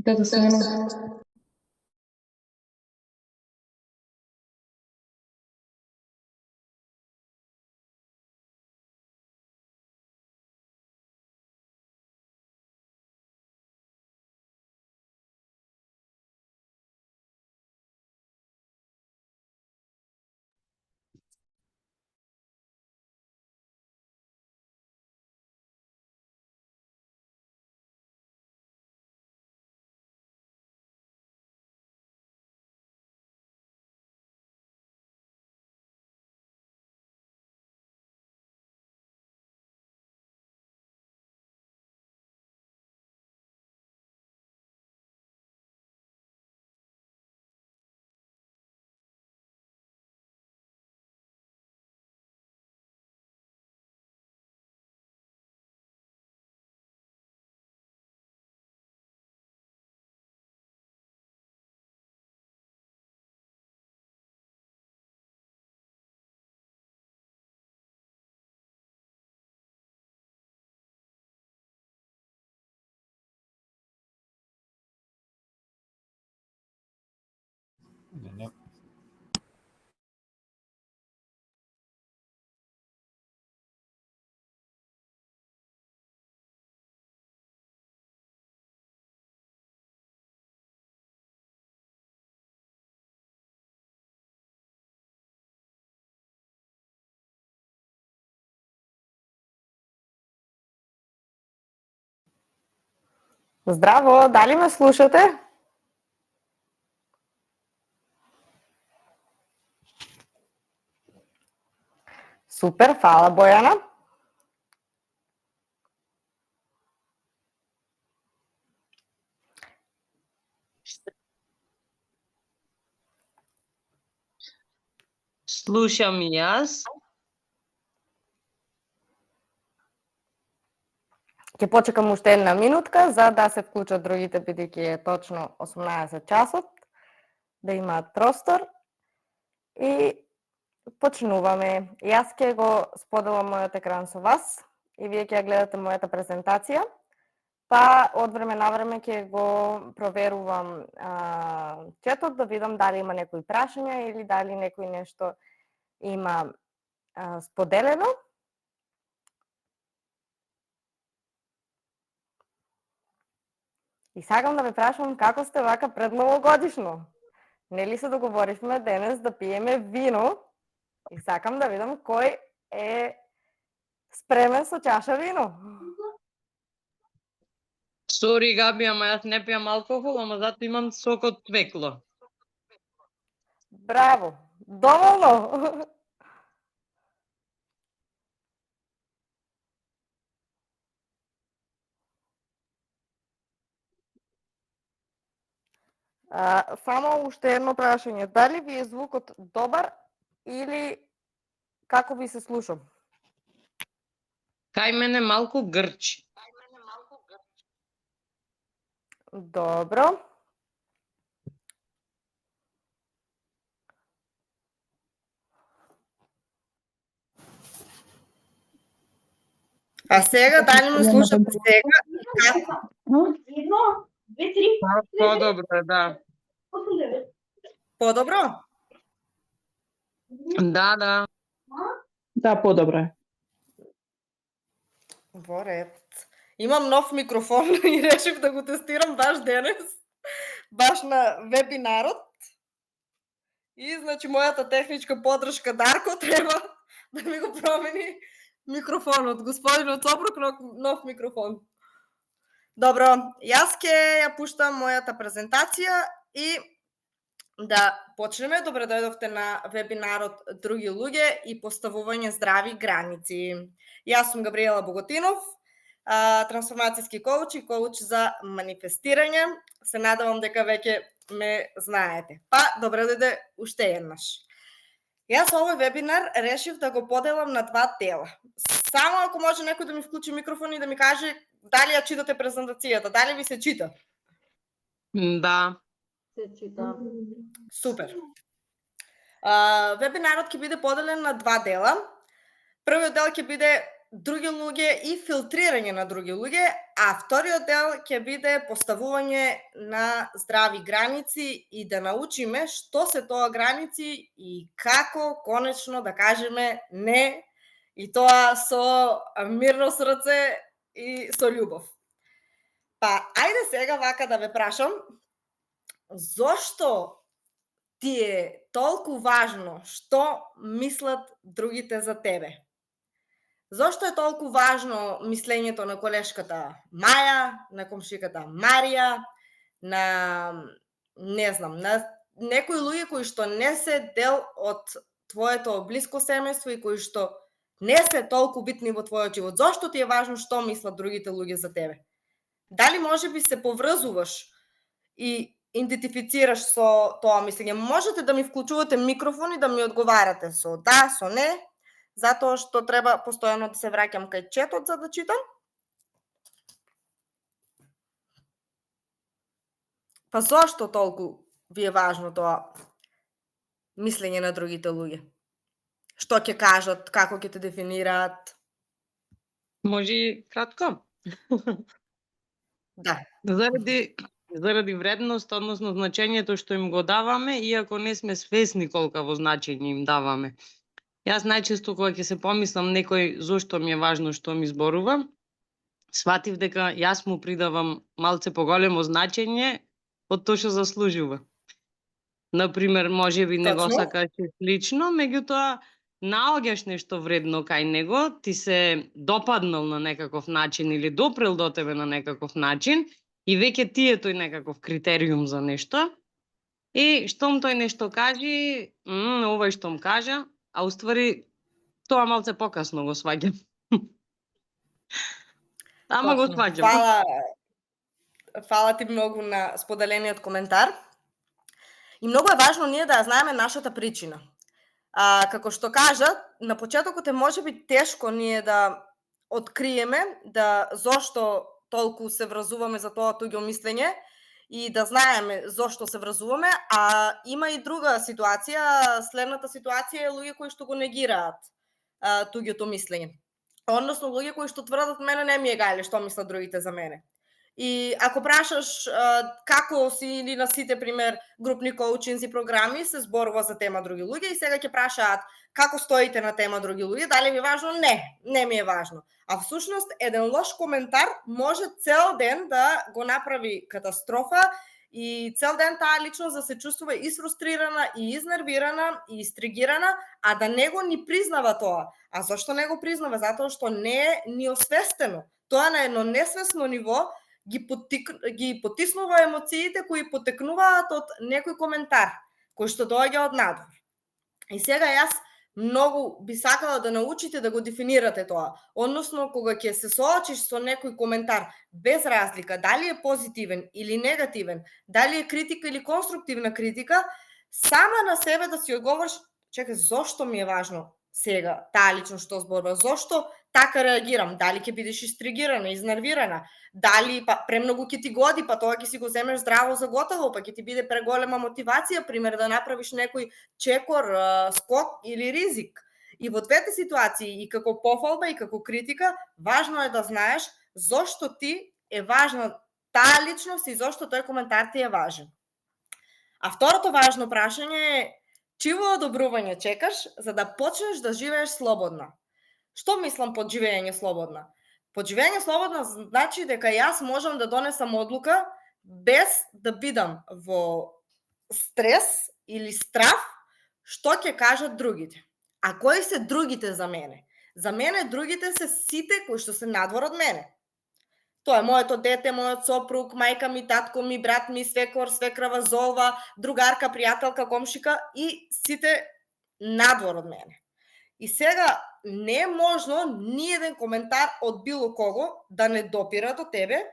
Пета смена. Здраво, дали ме слушате? Супер, фала Бојана. Слушам и јас. Ќе почекам уште една минутка за да се вклучат другите, бидејќи е точно 18 часот, да имаат простор и почнуваме. Јас ќе го споделам мојот екран со вас и вие ќе ја гледате мојата презентација, па од време на време ќе го проверувам четот да видам дали има некои прашања или дали некој нешто има споделено. И сакам да ве прашам како сте вака пред новогодишно? Нели се договоривме денес да пиеме вино и сакам да видам кој е спремен со чаша вино. Сори, Габи, ама јас не пијам алкохол, ама затоа имам сок од цвекло. Браво! Доволно! Само уште едно прашање. Дали ви е звукот добар или како ви се слушам? Кај мене малку грчи. Добро. А сега, дали ме слушате сега? Едно, две, три. Подобро е, да. Подобро? Да. Да, подобро е. Во ред. Имам нов микрофон и решив да го тестирам баш денес, баш на вебинарот. И значи мојата техничка подршка Дарко треба да ми го промени микрофонот. Господинот Собрук, нов микрофон. Добро, јас ќе ја пуштам мојата презентација и да почнеме. Добре дојдовте на вебинарот Други луѓе и поставување здрави граници. Јас сум Габриела Боготинов, трансформацијски коуч и коуч за манифестирање. Се надевам дека веќе ме знаете. Па, добре дојде уште еднаш. Јас овој вебинар решив да го поделам на два дела. Само ако може некој да ми вклучи микрофон и да ми каже дали ја читате презентацијата, дали ви се чита? Да. Се чита. Супер. Вебинарот ќе биде поделен на два дела. Првиот дел ќе биде други луѓе и филтрирање на други луѓе, а вториот дел ќе биде поставување на здрави граници и да научиме што се тоа граници и како конечно да кажеме не, и тоа со мирно срце и со љубов. Па, ајде сега вака да ве прашам, зошто ти е толку важно што мислат другите за тебе? Зошто е толку важно мислењето на колешката Маја, на комшиката Марија, на не знам, на некои луѓе кои што не се дел од твоето блиско семејство и кои што не се толку битни во твојот живот? Зошто ти е важно што мислат другите луѓе за тебе? Дали можеби се поврзуваш и идентифицираш со тоа мислење? Можете да ми вклучувате микрофон и да ми одговарате со да, со не, затоа што треба постојано да се враќам кај четот за да читам. Па зошто толку ви е важно тоа мислење на другите луѓе? Што ќе кажат, како ќе те дефинираат? Може и кратко? Да. Заради вредност, односно значењето што им го даваме, иако не сме свесни колкаво значење им даваме. Јас најчесто кога ќе се помислам некој зошто ми е важно што ми зборува, сватив дека јас му придавам малце поголемо значење од тоа што заслужува. Например, можеби не го Точно. сакаш лично, меѓутоа наоѓаш нешто вредно кај него, ти се допаднал на некаков начин или допрел до тебе на некаков начин и веќе ти е тој некаков критериум за нешто. И штом тој нешто кажи, овој штом кажа, а уствари тоа малце покасно го сваѓам. Ама го Точно. сваѓам. Фала ти многу на споделениот коментар. И многу е важно ние да ја знаеме нашата причина. Како што кажа, на почетокот е можеби тешко ние да откриеме да зошто толку се вразуваме за тоа туѓо мислење и да знаеме зошто се вразуваме, а има и друга ситуација. Следната ситуација е луѓе кои што го негираат туѓото мислење. Односно луѓе кои што тврдат мене не ми е гајле што мислат другите за мене. И ако прашаш како си или на сите пример групни коучинзи програми се зборува за тема други луѓе и сега ќе прашаат како стоите на тема други луѓе, дали ми е важно? Не ми е важно. А всушност еден лош коментар може цел ден да го направи катастрофа и цел ден таа личност да се чувствува и фрустрирана, и изнервирана, и истригирана, а да не го ни признава тоа. А зашто не го признава? Затоа што не е ни освестено. Тоа на едно несвесно ниво ги потиснува емоциите кои потекнуваат од некој коментар, кој што доаѓа од надвор. И сега јас многу би сакала да научите да го дефинирате тоа. Односно, кога ќе се соочиш со некој коментар, без разлика, дали е позитивен или негативен, дали е критика или конструктивна критика, сама на себе да си одговориш, чекај, зошто ми е важно сега таа личност што зборува, зошто така реагирам, дали ќе бидеш истригирана, изнервирана, дали па премногу ќе ти годи, па тоа ќе си го земеш здраво за готово, па ќе ти биде преголема мотивација, пример да направиш некој чекор, скок или ризик. И во двете ситуации, и како пофалба и како критика, важно е да знаеш зошто ти е важна таа личност и зошто тој коментар ти е важен. А второто важно прашање е чиво одобрување чекаш за да почнеш да живееш слободно? Што мислам под живење слободно? Под живење слободно значи дека јас можам да донесам одлука без да бидам во стрес или страв што ќе кажат другите. А кои се другите за мене? За мене другите се сите кои што се надвор од мене. Тоа е моето дете, мојот сопруг, мајка ми, татко ми, брат ми, свекор, свекрава, золва, другарка, пријателка, комшика и сите надвор од мене. И сега не е можно ни еден коментар од било кого да не допира до тебе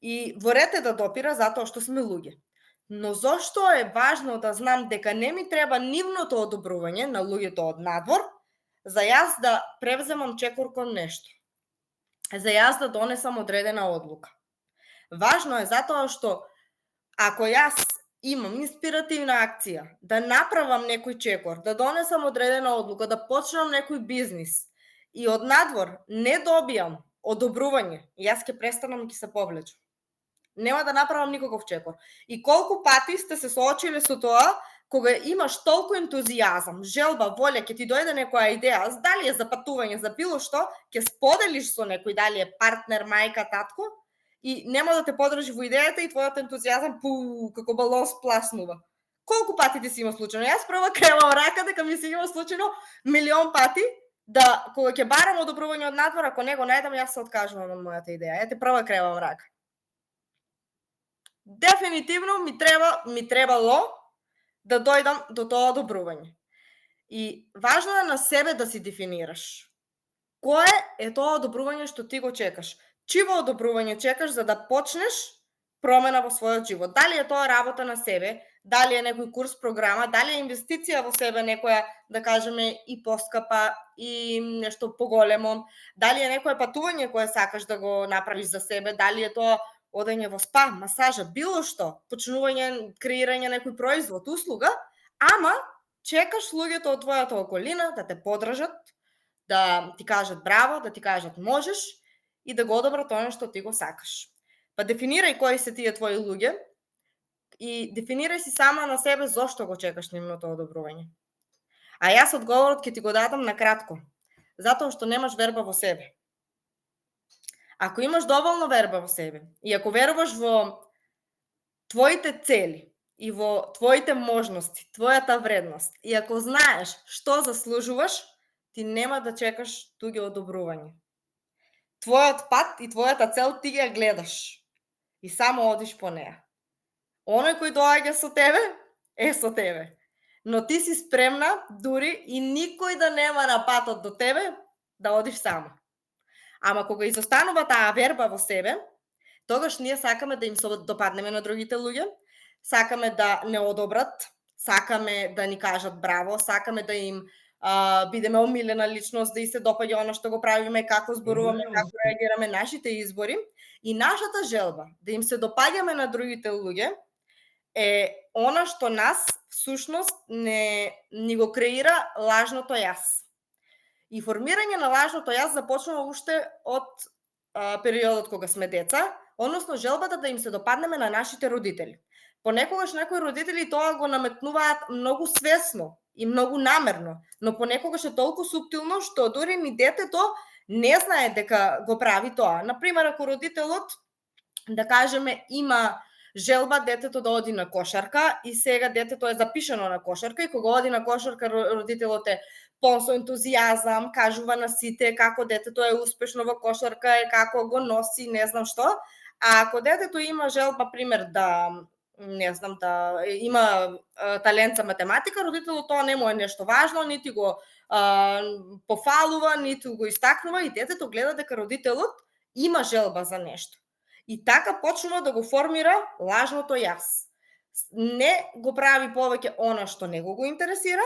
и во ред е да допира затоа што сме луѓе. Но зошто е важно да знам дека не ми треба нивното одобрување на луѓето од надвор за јас да превземам чекор кон нешто, за јас да донесам одредена одлука. Важно е затоа што ако јас имам инспиративна акција да направам некој чекор, да донесам одредена одлука, да почнам некој бизнис и од надвор не добијам одобрување, јас ќе престанам и ќе се повлечам. Нема да направам никаков чекор. И колку пати сте се соочиле со тоа, кога имаш толку ентузијазам, желба, волја, ќе ти дојде некоја идеја, дали е за патување, за било што, ќе споделиш со некој, дали е партнер, мајка, татко, и нема да те подржи во идејата и твојот ентузијазам како балон спласнува. Колку пати ти си има случајно? Јас прва кревам рака дека ми се има случајно милион пати, да кога ќе барам одобрување од надвор, ако не го најдам, јас се откажувам од мојата идеја. Ете, прва кревам рака. Дефинитивно ми требало да дојдам до тоа одобрување. И важно е на себе да си дефинираш. Кое е тоа одобрување што ти го чекаш? Чиво одобрување чекаш за да почнеш промена во својот живот? Дали е тоа работа на себе, дали е некој курс, програма, дали е инвестиција во себе некоја, да кажеме, и поскапа, и нешто поголемо, дали е некое патување кое сакаш да го направиш за себе, дали е тоа одење во спа, масажа, било што, почнување, креирање некој производ, услуга, ама чекаш луѓето од твојата околина да те подржат, да ти кажат браво, да ти кажат можеш и да го одобрат тоа што ти го сакаш. Па дефинирај кои се тие твои луѓе и дефинирај си сама на себе зошто го чекаш нивното одобрување. А јас одговорот ќе ти го дадам на кратко. Затоа што немаш верба во себе. Ако имаш доволно верба во себе и ако веруваш во твоите цели и во твоите можности, твојата вредност, и ако знаеш што заслужуваш, ти нема да чекаш туѓе одобрување. Твојот пат и твојата цел ти ја гледаш и само одиш по неа. Оној кој доаѓа со тебе, е со тебе. Но ти си спремна, дури и никој да нема на патот до тебе, да одиш сама. Ама кога изостанува таа верба во себе, тогаш ние сакаме да им се допаднеме на другите луѓе, сакаме да не одобрат, сакаме да ни кажат браво, сакаме да им бидеме омилена личност, да и се допаѓа оно што го правиме, како зборуваме, како реагираме нашите избори. И нашата желба да им се допаѓаме на другите луѓе е она што нас всушност ни го креира лажното јас. И формирање на лажното јас започнува уште од периодот кога сме деца, односно желбата да им се допаднеме на нашите родители. Понекогаш некои родители тоа го наметнуваат многу свесно и многу намерно, но понекогаш е толку суптилно што дури ни детето не знае дека го прави тоа. Например, ако родителот, да кажеме, има желба детето да оди на кошарка и сега детето е запишано на кошарка и кога оди на кошарка родителот е полн со ентузијазам, кажува на сите како детето е успешно во кошарка и како го носи, не знам што. А ако детето има желба, пример, да има талент за математика, родителот тоа не му е нешто важно, нити го пофалува, нити го истакнува и детето гледа дека родителот има желба за нешто. И така почнува да го формира лажното јас. Не го прави повеќе она што него го интересира,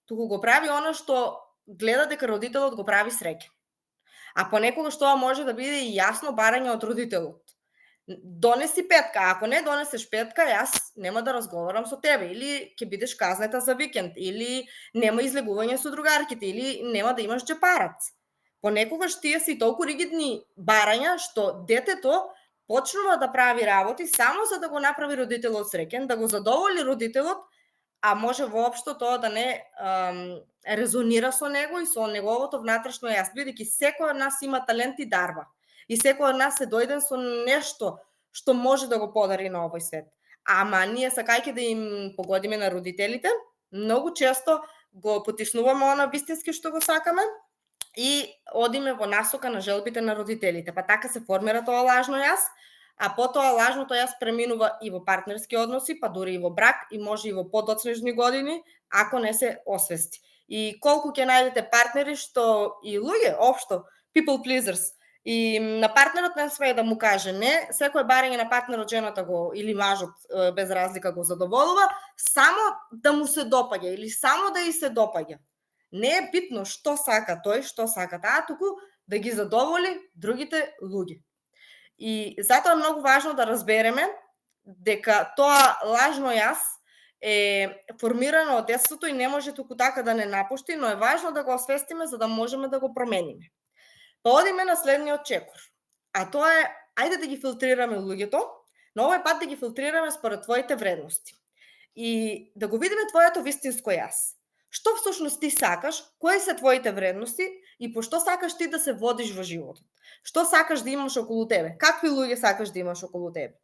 туку го прави она што гледа дека родителот го прави среќен. А понекогаш тоа може да биде и јасно барање од родителот. Донеси петка, ако не донесеш петка, јас нема да разговарам со тебе, или ќе бидеш казнета за викенд, или нема излегување со другарките, или нема да имаш џепарац. Понекогаш тие се толку ригидни барања што детето почнува да прави работи само за да го направи родителот среќен, да го задоволи родителот, а може воопшто тоа да не резонира со него и со неговото внатрешно јас, бидејќи секој од нас има талент и дарба. И секој од нас е дојден со нешто што може да го подари на овој свет. Ама ние сакајќи да им погодиме на родителите, многу често го потиснуваме она вистински што го сакаме и одиме во насока на желбите на родителите. Па така се формира тоа лажно јас, а потоа лажното јас преминува и во партнерски односи, па дури и во брак, и може и во подоцнежни години, ако не се освести. И колку ќе најдете партнери што и луѓе, општо, people pleasers, и на партнерот не смее да му каже не, секој барање на партнерот жената го или мажот без разлика го задоволува, само да му се допаѓа или само да и се допаѓа. Не е битно што сака тој, што сака таа, туку да ги задоволи другите луѓе. И затоа е многу важно да разбереме дека тоа лажно јас е формирано од детството и не може туку така да не напушти, но е важно да го освестиме за да можеме да го промениме. Па одиме на следниот чекор. А тоа е, ајде да ги филтрираме луѓето, но овој пат да ги филтрираме според твоите вредности. И да го видиме твоето вистинско јас. Што всушност ти сакаш, кои се твоите вредности и по што сакаш ти да се водиш во животот. Што сакаш да имаш околу тебе? Какви луѓе сакаш да имаш околу тебе?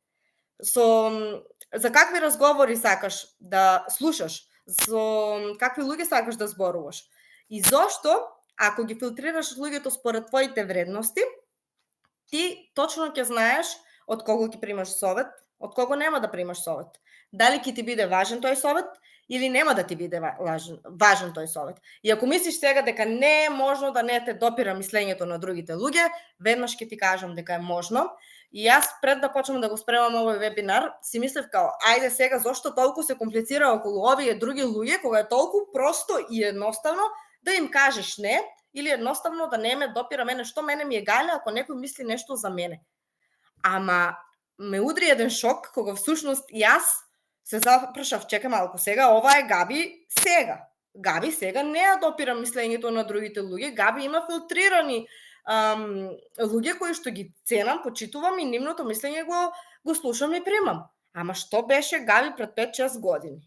За какви разговори сакаш да слушаш? Со какви луѓе сакаш да зборуваш? И зошто, ако ги филтрираш луѓето според твоите вредности, ти точно ќе знаеш од кого ќе примаш совет, од кого нема да примаш совет. Дали ќе ти биде важен тој совет или нема да ти биде важен тој совет. И ако мислиш сега дека не е можно да не те допира мислењето на другите луѓе, веднаш ќе ти кажам дека е можно. И јас пред да почнам да го спремам овој вебинар, си мислев као, ајде сега зошто толку се комплицира околу овие други луѓе, кога е толку просто и едноставно да им кажеш не, или едноставно да не ме допира мене, што мене ми е гајле ако некој мисли нешто за мене. Ама ме удри еден шок кога всушност јас се запрашав, чека малку сега, ова е Габи сега. Габи сега не ја допира мислењето на другите луѓе, Габи има филтрирани луѓе кои што ги ценам, почитувам и нивното мислење го слушам и примам. Ама што беше Габи пред 5-6 години?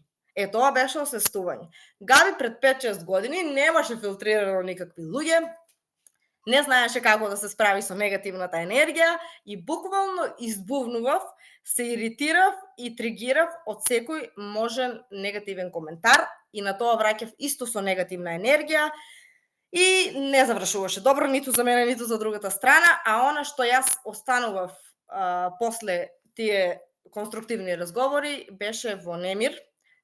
Тоа беше освестување. Габи пред 5-6 години немаше филтрирано никакви луѓе, не знаеше како да се справи со негативната енергија и буквално избувнував, се иритирав и тригирав од секој можен негативен коментар и на тоа враќав исто со негативна енергија и не завршуваше добро ниту за мене, ниту за другата страна, а она што јас останував после тие конструктивни разговори беше во немир.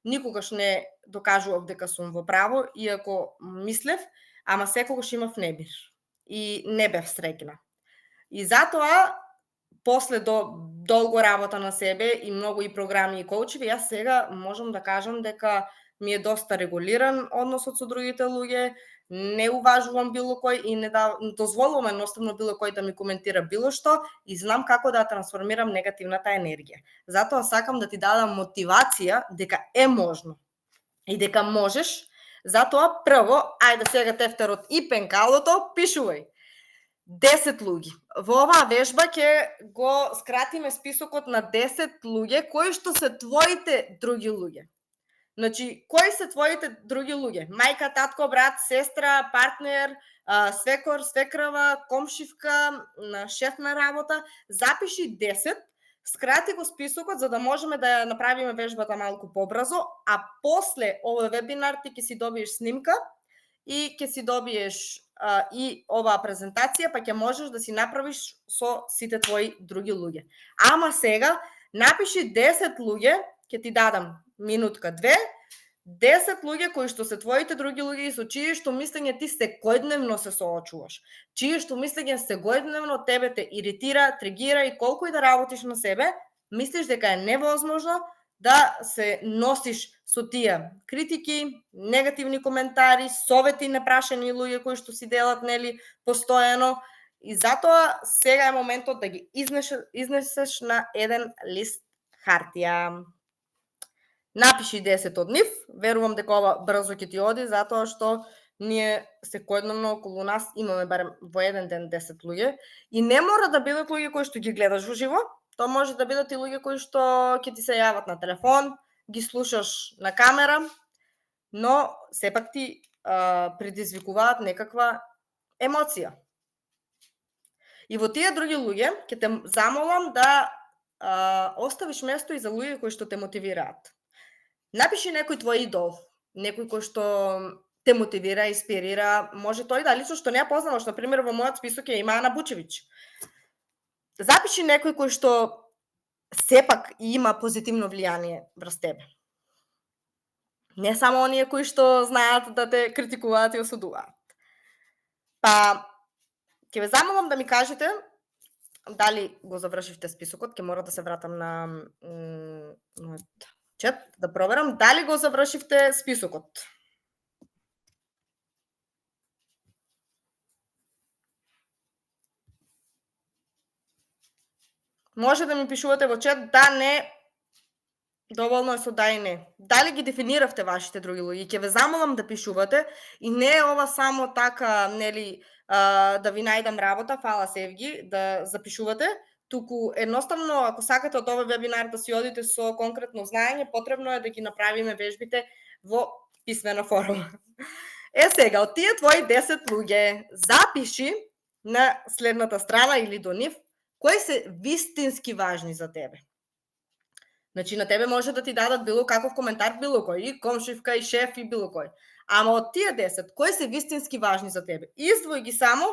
Никогаш не докажував дека сум во право, иако мислев, ама секогаш имав немир и не бев среќна. И затоа, после долго работа на себе и многу и програми и коучеви, јас сега можам да кажам дека ми е доста регулиран односот со другите луѓе, не уважувам било кој и не дозволувам едноставно било кој да ми коментира било што и знам како да трансформирам негативната енергија. Затоа сакам да ти дадам мотивација дека е можно и дека можеш. Затоа прво, ајде сега тефтерот и пенкалото, пишувај. 10 луѓе. Во оваа вежба ќе го скратиме списокот на 10 луѓе кои што се твоите други луѓе. Значи, кои се твоите други луѓе? Мајка, татко, брат, сестра, партнер, свекор, свекрава, комшивка, шеф на работа. Запиши 10, скрати го списокот за да можеме да ја направиме вежбата малку побрзо, а после овој вебинар ти ќе си добиеш снимка и ќе си добиеш и оваа презентација, па ќе можеш да си направиш со сите твои други луѓе. Ама сега, напиши 10 луѓе, ќе ти дадам минутка-две, 10 луѓе кои што се твоите други луѓе и со чие што мислење ти секојдневно се соочуваш. Чие што мислење секојдневно тебе те иритира, тригира и колку и да работиш на себе, мислиш дека е невозможно да се носиш со тие критики, негативни коментари, совети непрашани луѓе кои што си делат, нели, постојано. И затоа сега е моментот да ги изнесеш на еден лист хартија. Напиши 10 од нив, верувам дека ова брзо ќе ти оди, затоа што ние секојдневно околу нас имаме барем во еден ден 10 луѓе и не мора да бидат луѓе кои што ги гледаш во живо, тоа може да бидат и луѓе кои што ќе ти се јават на телефон, ги слушаш на камера, но сепак ти предизвикуваат некаква емоција. И во тие други луѓе ќе те замолам да оставиш место и за луѓе кои што те мотивираат. Напиши некој твој идол, некој кој што те мотивира, инспирира, може тој да лично што не ја познаваш, на пример во мојот список е има Ана Бучевиќ. Запиши некој кој што сепак има позитивно влијание врз тебе. Не само оние кои што знаат да те критикуваат и осудуваат. Па, ќе ве замолам да ми кажете дали го завршивте списокот, ќе мора да се вратам на мојот чат, да проверам дали го завршивте списокот. Може да ми пишувате во чат, да, не, Доволно е со да и не. Дали ги дефиниравте вашите други луѓе? Ќе ве замолам да пишувате и не е ова само така, нели, да ви најдам работа, фала Севги, да запишувате, туку едноставно ако сакате од овој вебинар да си одите со конкретно знаење, потребно е да ги направиме вежбите во писмена форма. Сега, од тие твои 10 луѓе, запиши на следната страна или до нив кои се вистински важни за тебе. Значи, на тебе може да ти дадат било каков коментар, било кој, и комшивка, и шеф, и било кој. Ама од тие 10, кои се вистински важни за тебе? Издвој ги само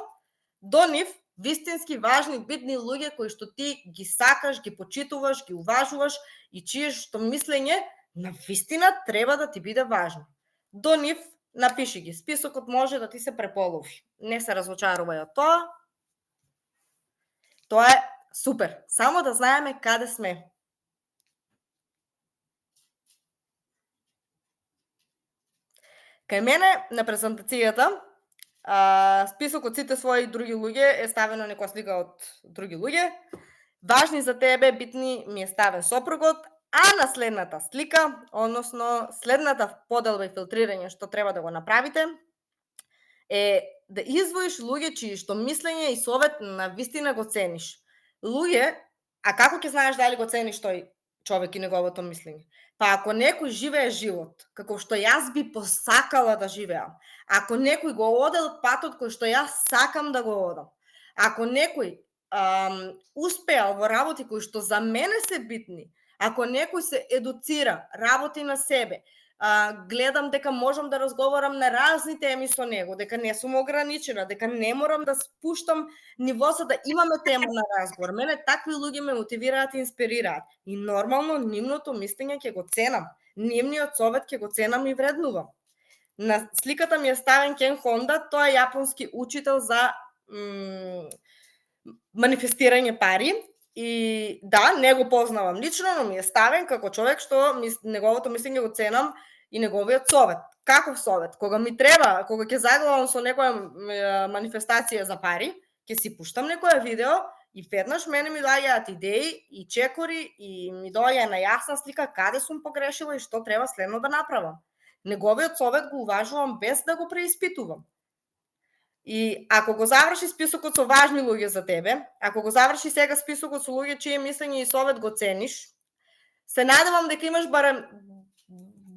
до нив вистински важни, битни луѓе кои што ти ги сакаш, ги почитуваш, ги уважуваш и чие што мислење на вистина треба да ти биде важно. До нив напиши ги. Списокот може да ти се преполови. Не се разочарувај од тоа. Тоа е супер. Само да знаеме каде сме. Кај мене на презентацијата список од сите своји други луѓе е ставено некоја слика од други луѓе. Важни за тебе, битни, ми е ставен сопругот, а на следната слика, односно следната поделба и филтрирање што треба да го направите, е да издвоиш луѓе чии што мислење и совет на вистина го цениш. Луѓе, а како ќе знаеш дали го цениш тој човек и неговото мислење? Па ако некој живее живот, како што јас би посакала да живеам, ако некој го одел патот кој што јас сакам да го одам, ако некој успеал во работи кои што за мене се битни, ако некој се едуцира, работи на себе, гледам дека можам да разговарам на разни теми со него, дека не сум ограничена, дека не морам да спуштам ниво за да имаме тема на разговор. Мене такви луѓе ме мотивираат и инспирираат. И нормално нивното мислење ќе го ценам. Нивниот совет ќе го ценам и вреднувам. На сликата ми е ставен Кен Хонда, тој е јапонски учител за манифестирање пари. И да, не го познавам лично, но ми е ставен како човек што неговото мислење го ценам и неговиот совет. Каков совет? Кога ми треба, кога ќе заглавам со некоја манифестација за пари, ќе си пуштам некоја видео и веднаш мене ми доаѓаат идеи и чекори и ми доаѓа на јасна слика каде сум погрешила и што треба следно да направам. Неговиот совет го уважувам без да го преиспитувам. И ако го заврши списокот со важни луѓе за тебе, ако го заврши сега списокот со луѓе чие мислење и совет го цениш, се надевам дека имаш барем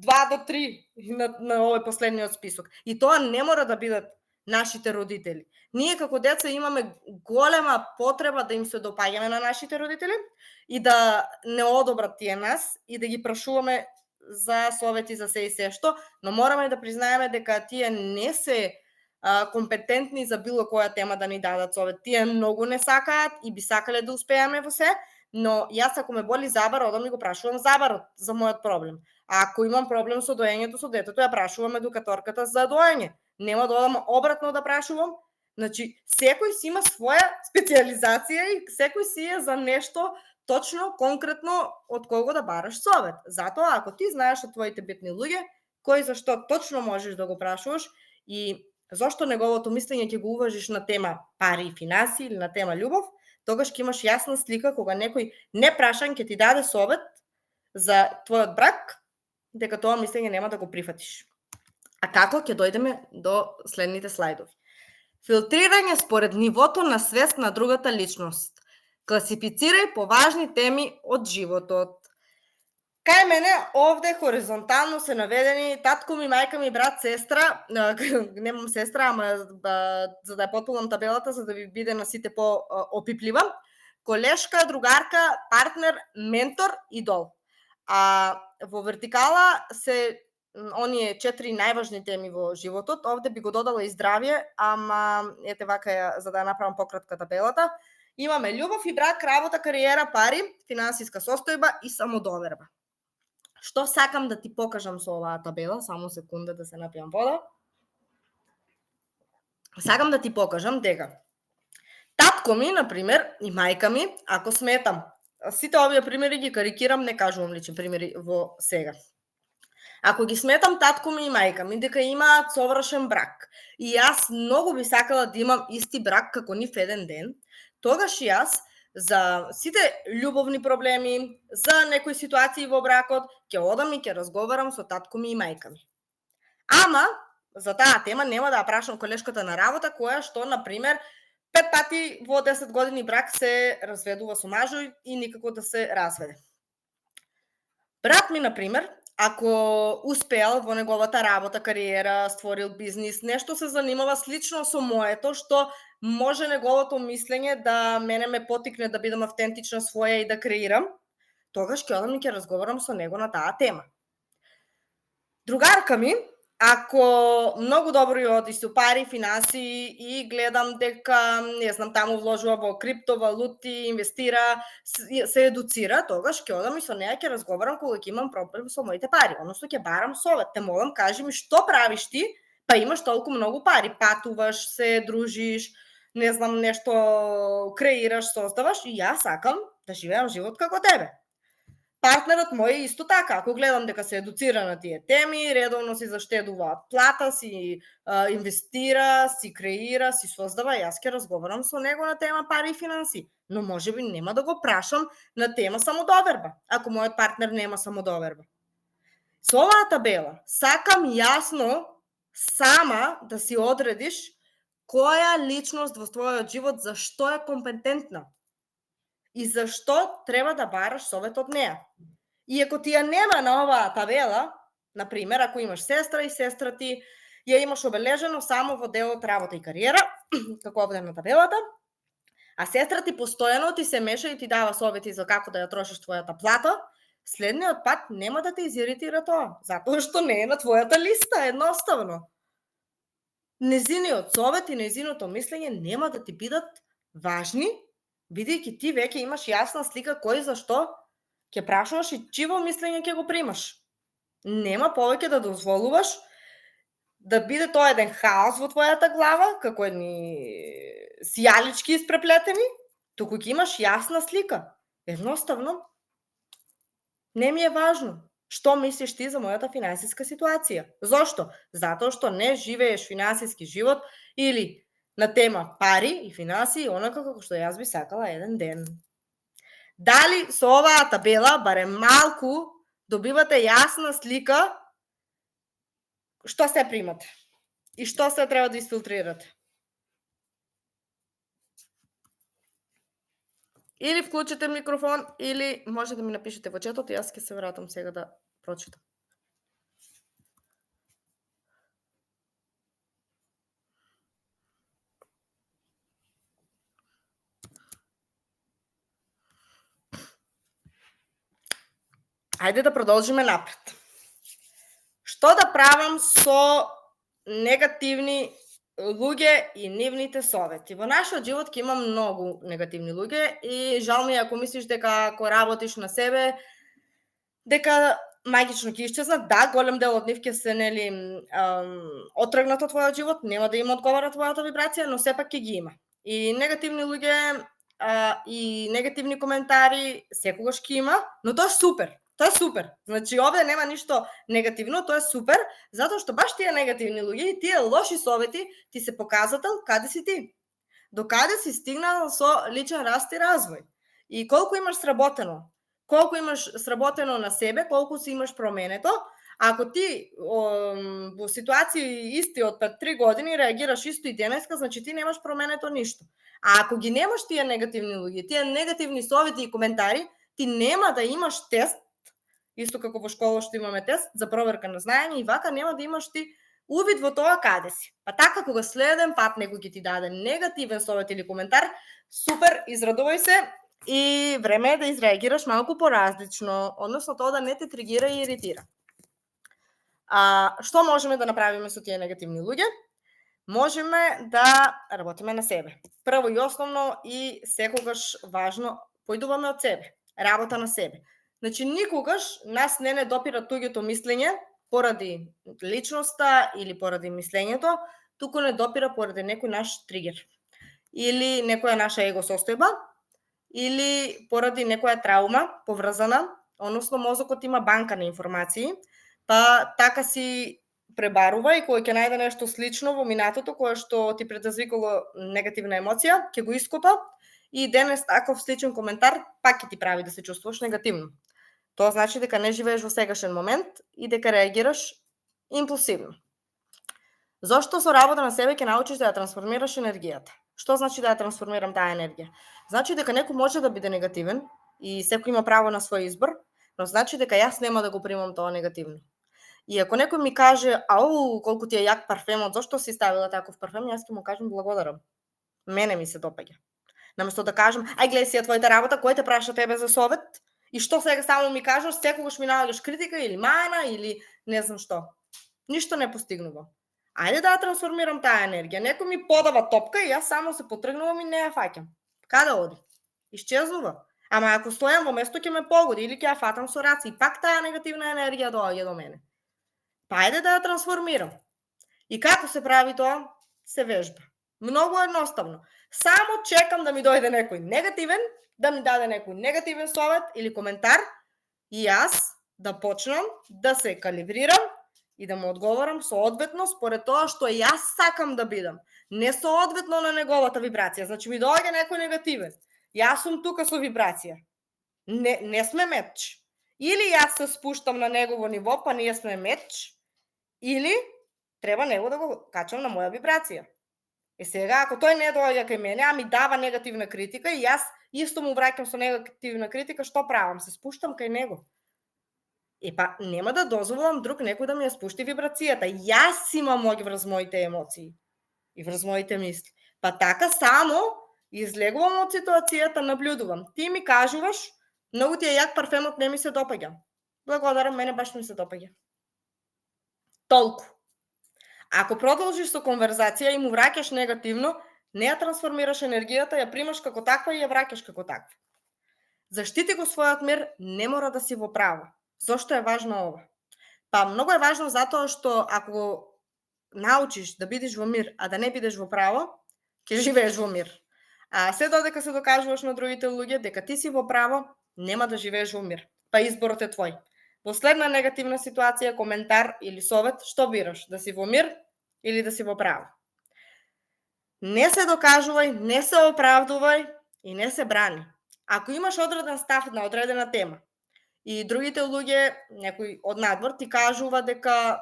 2 до 3 на овој последниот список. И тоа не мора да бидат нашите родители. Ние како деца имаме голема потреба да им се допаѓаме на нашите родители и да не одобрат тие нас и да ги прашуваме за совети за се и се што, но мораме да признаеме дека тие не се компетентни за било која тема да ни дадат совет. Тие многу не сакаат и би сакале да успеаме во се, но јас ако ме боли забар, одам и го прашувам забарот за мојот проблем. А ако имам проблем со доењето со детето, ја прашувам едукаторката за доење. Нема да одам обратно да прашувам. Значи, секој си има своја специализација и секој си е за нешто точно, конкретно од кого да бараш совет. Затоа, ако ти знаеш од твоите битни луѓе, кој за што точно можеш да го прашуваш и зошто неговото мислење ќе го уважиш на тема пари и финанси или на тема љубов, тогаш ќе имаш јасна слика кога некој непрашан ќе ти даде совет за твојот брак, дека тоа мислење нема да го прифатиш. А како ќе дојдеме до следните слайдови? Филтрирање според нивото на свест на другата личност. Класифицирај по важни теми од животот. Кај мене овде хоризонтално се наведени татко ми, мајка ми, брат, сестра, немам сестра, ама за да ја потполам табелата, за да ви биде на сите по-опиплива, колешка, другарка, партнер, ментор, идол. А во вертикала се оние 4 најважни теми во животот. Овде би го додала и здравје, ама ете вака за да ја направам пократка табелата. Имаме љубов и брак, работа, кариера, пари, финансиска состојба и самодоверба. Што сакам да ти покажам со оваа табела, само секунда да се напијам вода. Сакам да ти покажам дека татко ми, например, и мајка ми, ако сметам, сите овие примери ги карикирам, не кажувам лични примери во сега. Ако ги сметам татко ми и мајка ми дека имаат совршен брак и јас многу би сакала да имам исти брак како нив еден ден, тогаш јас за сите љубовни проблеми, за некои ситуации во бракот, ќе одам и ќе разговарам со татко ми и мајка ми. Ама, за таа тема нема да ја прашам колешката на работа, која што, например, 5 пати во 10 години брак се разведува со мажот и никако да се разведе. Брат ми, например, ако успеал во неговата работа, кариера, створил бизнис, нешто се занимава слично со моето, што може неговото мислење да мене ме потикне да бидам автентична своја и да креирам, тогаш ќе одам и ќе разговарам со него на таа тема. Другарка ми, ако многу добро ја оди со пари, финанси и гледам дека, не знам, таму вложува во криптовалути, инвестира, се едуцира, тогаш ќе одам и со неја ќе разговарам кога ќе имам проблем со моите пари, односно ќе барам совет, те молам, кажи ми што правиш ти, па имаш толку многу пари, патуваш, се дружиш, не знам, нешто креираш, создаваш и јас сакам да живеам живот како тебе. Партнерот мој исто така, ако гледам дека се едуцира на тие теми, редовно си заштедува плата, си инвестира, си креира, си создава, јас ќе разговарам со него на тема пари и финанси. Но можеби нема да го прашам на тема самодоверба, ако мојот партнер нема самодоверба. Со оваа табела сакам јасно сама да си одредиш која личност во твојот живот за што е компетентна и зашто треба да бараш совет од неа. И ако ти ја нема на оваа табела, например, ако имаш сестра и сестра ти ја имаш обележено само во делот работа и кариера, како овде на табелата, а сестра ти постојано ти се меша и ти дава совети за како да ја трошиш твојата плата, следниот пат нема да те изиритира тоа, затоа што не е на твојата листа, едноставно. Незиниот совет и незиното мислење нема да ти бидат важни, бидејќи ти веќе имаш јасна слика кој за што ќе прашуваш и чиво мислење ќе го примаш. Нема повеќе да дозволуваш да биде тоа еден хаос во твојата глава, како едни сијалички испреплетени, туку ќе имаш јасна слика. Едноставно, не ми е важно што мислиш ти за мојата финансиска ситуација. Зошто? Затоа што не живееш финансиски живот или на тема пари и финанси, онака како што јас би сакала еден ден. Дали со оваа табела, барем малку, добивате јасна слика што се примате и што се треба да изфилтрирате? Или вклучите микрофон, или може да ми напишете во четот и јас ќе се вратам сега да прочитам. Ајде да продолжиме напред. Што да правам со негативни луѓе и нивните совети? Во нашиот живот ќе има многу негативни луѓе и жал ми ако мислиш дека ако работиш на себе, дека магично ќе исчезнат. Да, голем дел од нив ќе се отргнат од твојот живот, нема да им одговара твојата вибрација, но сепак ќе ги има. И негативни луѓе и негативни коментари секогаш ќе има, но тоа е супер. Тоа е супер. Значи, овде нема ништо негативно, тоа е супер, затоа што баш тие негативни луѓе и тие лоши совети ти се показател каде си ти. До каде си стигнал со личен раст и развој. И колку имаш сработено. Колку имаш сработено на себе, колку си имаш променето, ако ти во ситуација исти од 3 години реагираш исто и денеска, значи ти немаш променето ништо. А ако ги немаш тие негативни луѓе, тие негативни совети и коментари, ти нема да имаш тест, исто како во школа што имаме тест за проверка на знаење, и вака нема да имаш ти увид во тоа каде си. Па така кога следен пат некој ќе ти даде негативен совет или коментар, супер, израдувај се и време е да изреагираш малку поразлично, односно тоа да не те тригира и иритира. Што можеме да направиме со тие негативни луѓе? Можеме да работиме на себе. Прво и основно и секогаш важно, поидуваме од себе, работа на себе. Значи, никогаш нас не допира туѓото мислење поради личноста или поради мислењето, туку не допира поради некој наш тригер. Или некоја наша его состојба, или поради некоја траума поврзана, односно мозокот има банка на информации, па така си пребарува и кога ќе најде нешто слично во минатото кое што ти предизвикало негативна емоција, ќе го ископа и денес таков сличен коментар пак ќе ти прави да се чувствуваш негативно. Тоа значи дека не живееш во сегашен момент и дека реагираш импулсивно. Зошто со работа на себе ќе научиш да ја трансформираш енергијата? Што значи да ја трансформирам таа енергија? Значи дека некој може да биде негативен и секој има право на свој избор, но значи дека јас нема да го примам тоа негативно. И ако некој ми каже, ау, колку ти е јак парфемот, зошто си ставила таков парфем, јас ќе му кажам благодарам. Мене ми се допаѓа. Наместо да кажам, ај гледај си ја твојата работа, кој те праша тебе за совет? И што сега само ми кажеш, секогаш ми наоѓаш критика или мана или не знам што. Ништо не постигнува. Ајде да ја трансформирам таа енергија. Некој ми подава топка и јас само се потргнувам и не ја фаќам. Каде оди? Исчезнува. Ама ако стојам во место ќе ме погоди или ќе ја фатам со раце и пак таа негативна енергија доаѓа до мене. Па ајде да ја трансформирам. И како се прави тоа? Се вежба. Многу едноставно. Само чекам да ми дојде некој негативен, да ми даде некој негативен совет или коментар и јас да почнам да се калибрирам и да му одговорам соодветно според тоа што јас сакам да бидам. Не соодветно на неговата вибрација. Значи ми доаѓа некој негативен. Јас сум тука со вибрација. Не сме меч. Или јас се спуштам на негово ниво, па ние сме меч, или треба него да го качам на моја вибрација. Е сега, ако тој не доаѓа кај мене, а ми дава негативна критика и јас исто му враќам со негативна критика, што правам? Се спуштам кај него. Па нема да дозволам друг некој да ми ја спушти вибрацијата. Јас имам моќ врз моите емоции и врз моите мисли. Па така само излегувам од ситуацијата, наблюдувам. Ти ми кажуваш, многу ти е јак парфемот, не ми се допаѓа. Благодарам, мене баш ми се допаѓа. Толку. Ако продолжиш со конверзација и му враќаш негативно, не ја трансформираш енергијата, ја примаш како таква и ја враќаш како таква. Заштити го својот мир, не мора да си во право. Зошто е важно ова? Па многу е важно затоа што ако научиш да бидеш во мир, а да не бидеш во право, ќе живееш во мир. А се додека се докажуваш на другите луѓе дека ти си во право, нема да живееш во мир. Па изборот е твој. Во следна негативна ситуација, коментар или совет, што бираш? Да си во мир или да си во право? Не се докажувај, не се оправдувај и не се брани. Ако имаш одреден став на одредена тема и другите луѓе, некој од надвор, ти кажува дека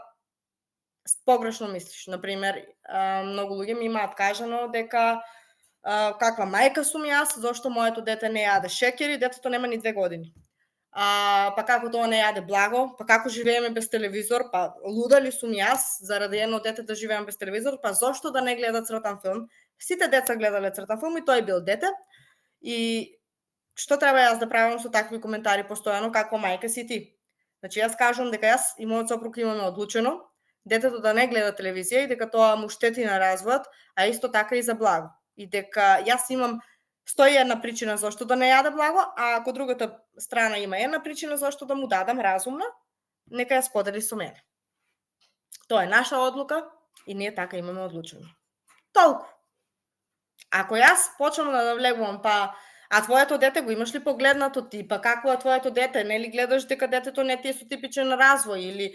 погрешно мислиш. Например, многу луѓе ми имаат кажано дека каква мајка сум јас, зошто моето дете не јаде шеќери, детето нема ни 2 години. Па како тоа не јаде благо, па како живееме без телевизор, па луда ли сум јас заради едно дете да живеам без телевизор, па зошто да не гледа цртан филм? Сите деца гледале цртан филм и тој бил дете. И што треба јас да правам со такви коментари постојано, како мајка си ти? Значи јас кажувам дека јас и мојот сопруг имаме одлучено детето да не гледа телевизија и дека тоа му штети на развојот, а исто така и за благо. И дека јас имам 101 причина зашто да не јаде благо, а ако другата страна има една причина зашто да му дадам разумна, нека ја сподели со мене. Тоа е наша одлука и ние така имаме одлучено. Толку. Ако јас почнам да навлегувам, па а твоето дете го имаш ли погледнато ти? Па какво е твоето дете? Нели гледаш дека детето не ти е со типичен развој или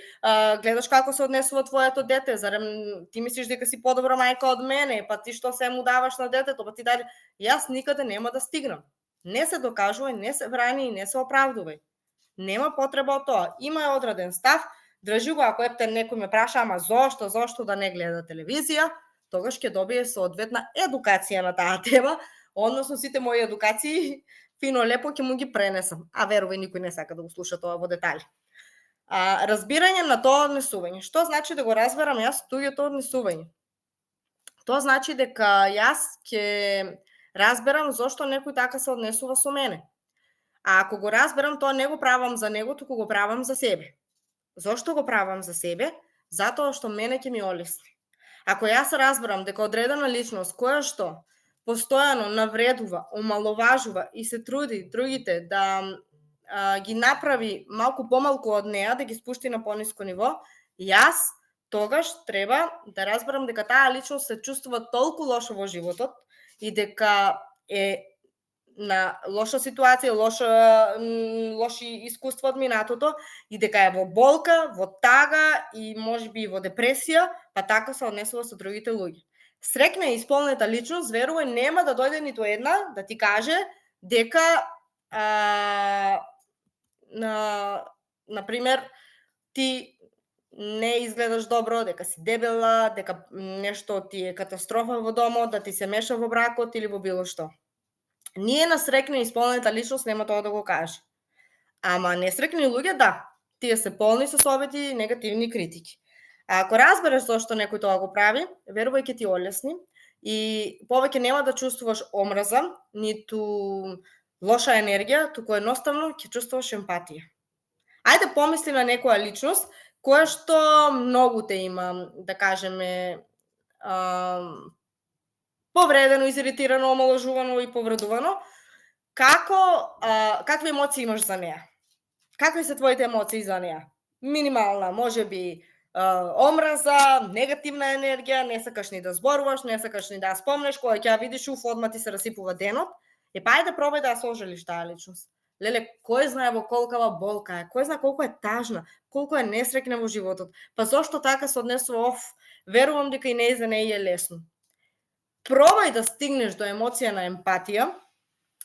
гледаш како се однесува твоето дете? Зарем ти мислиш дека си подобра мајка од мене? Па ти што се му даваш на детето? Па ти даде. Јас никаде нема да стигнам. Не се докажувај, не се брани и не се оправдувај. Нема потреба од тоа. Има одреден став, држи го, ако ептен некој ме праша, ама зошто да не гледа телевизија, тогаш ќе добие соодветна едукација на таа тема. Односно, сите мои едукации, фино лепо ќе му ги пренесам. А верувај, никој не сака да го слуша тоа во детали. Разбирање на тоа однесување. Што значи да го разберам јас туѓото однесување? Тоа значи дека јас ќе разберам зошто некој така се однесува со мене. А ако го разберам, тоа не го правам за него, туку го правам за себе. Зошто го правам за себе? Затоа што мене ќе ми олесни. Ако јас разберам дека одредена личност која што постојано навредува, омаловажува и се труди другите да ги направи малку помалку од неа, да ги спушти на пониско ниво, јас тогаш треба да разберам дека таа личност се чувствува толку лошо во животот и дека е на лоша ситуација, лоши искуства од минатото и дека е во болка, во тага и можеби и во депресија, па така се однесува со другите луѓе. срекна и исполнета личност, верувај, нема да дојде ниту една да ти каже дека например, ти не изгледаш добро, дека си дебела, дека нешто ти е катастрофа во домот, да ти се меша во бракот или во било што. Ние на срекна и исполнета личност нема тоа да го каже. Ама несрекни луѓе, да, тие се полни со совети и негативни критики. А ако разбереш зошто некој тоа го прави, верувај ќе ти олесни и повеќе нема да чувствуваш омраза, ниту лоша енергија, туку едноставно ќе чувствуваш емпатија. Ајде помисли на некоја личност која што многу те има, да кажеме, повредено, изиритирано, омалажувано и повредувано. Какви емоции имаш за неа? Какви се твоите емоции за неа? Минимална, можеби омраза, негативна енергија, не сакаш ни да зборуваш, не сакаш ни да ја спомнеш, кога ќе ја видиш одма ти се расипува денот. Ајде пробај да ја сожалиш таа личност. Леле, кој знае во колкава болка е, кој знае колку е тажна, колку е несрекна во животот. Па зошто така се однесува? Верувам дека и не за неј е лесно. Пробај да стигнеш до емоција на емпатија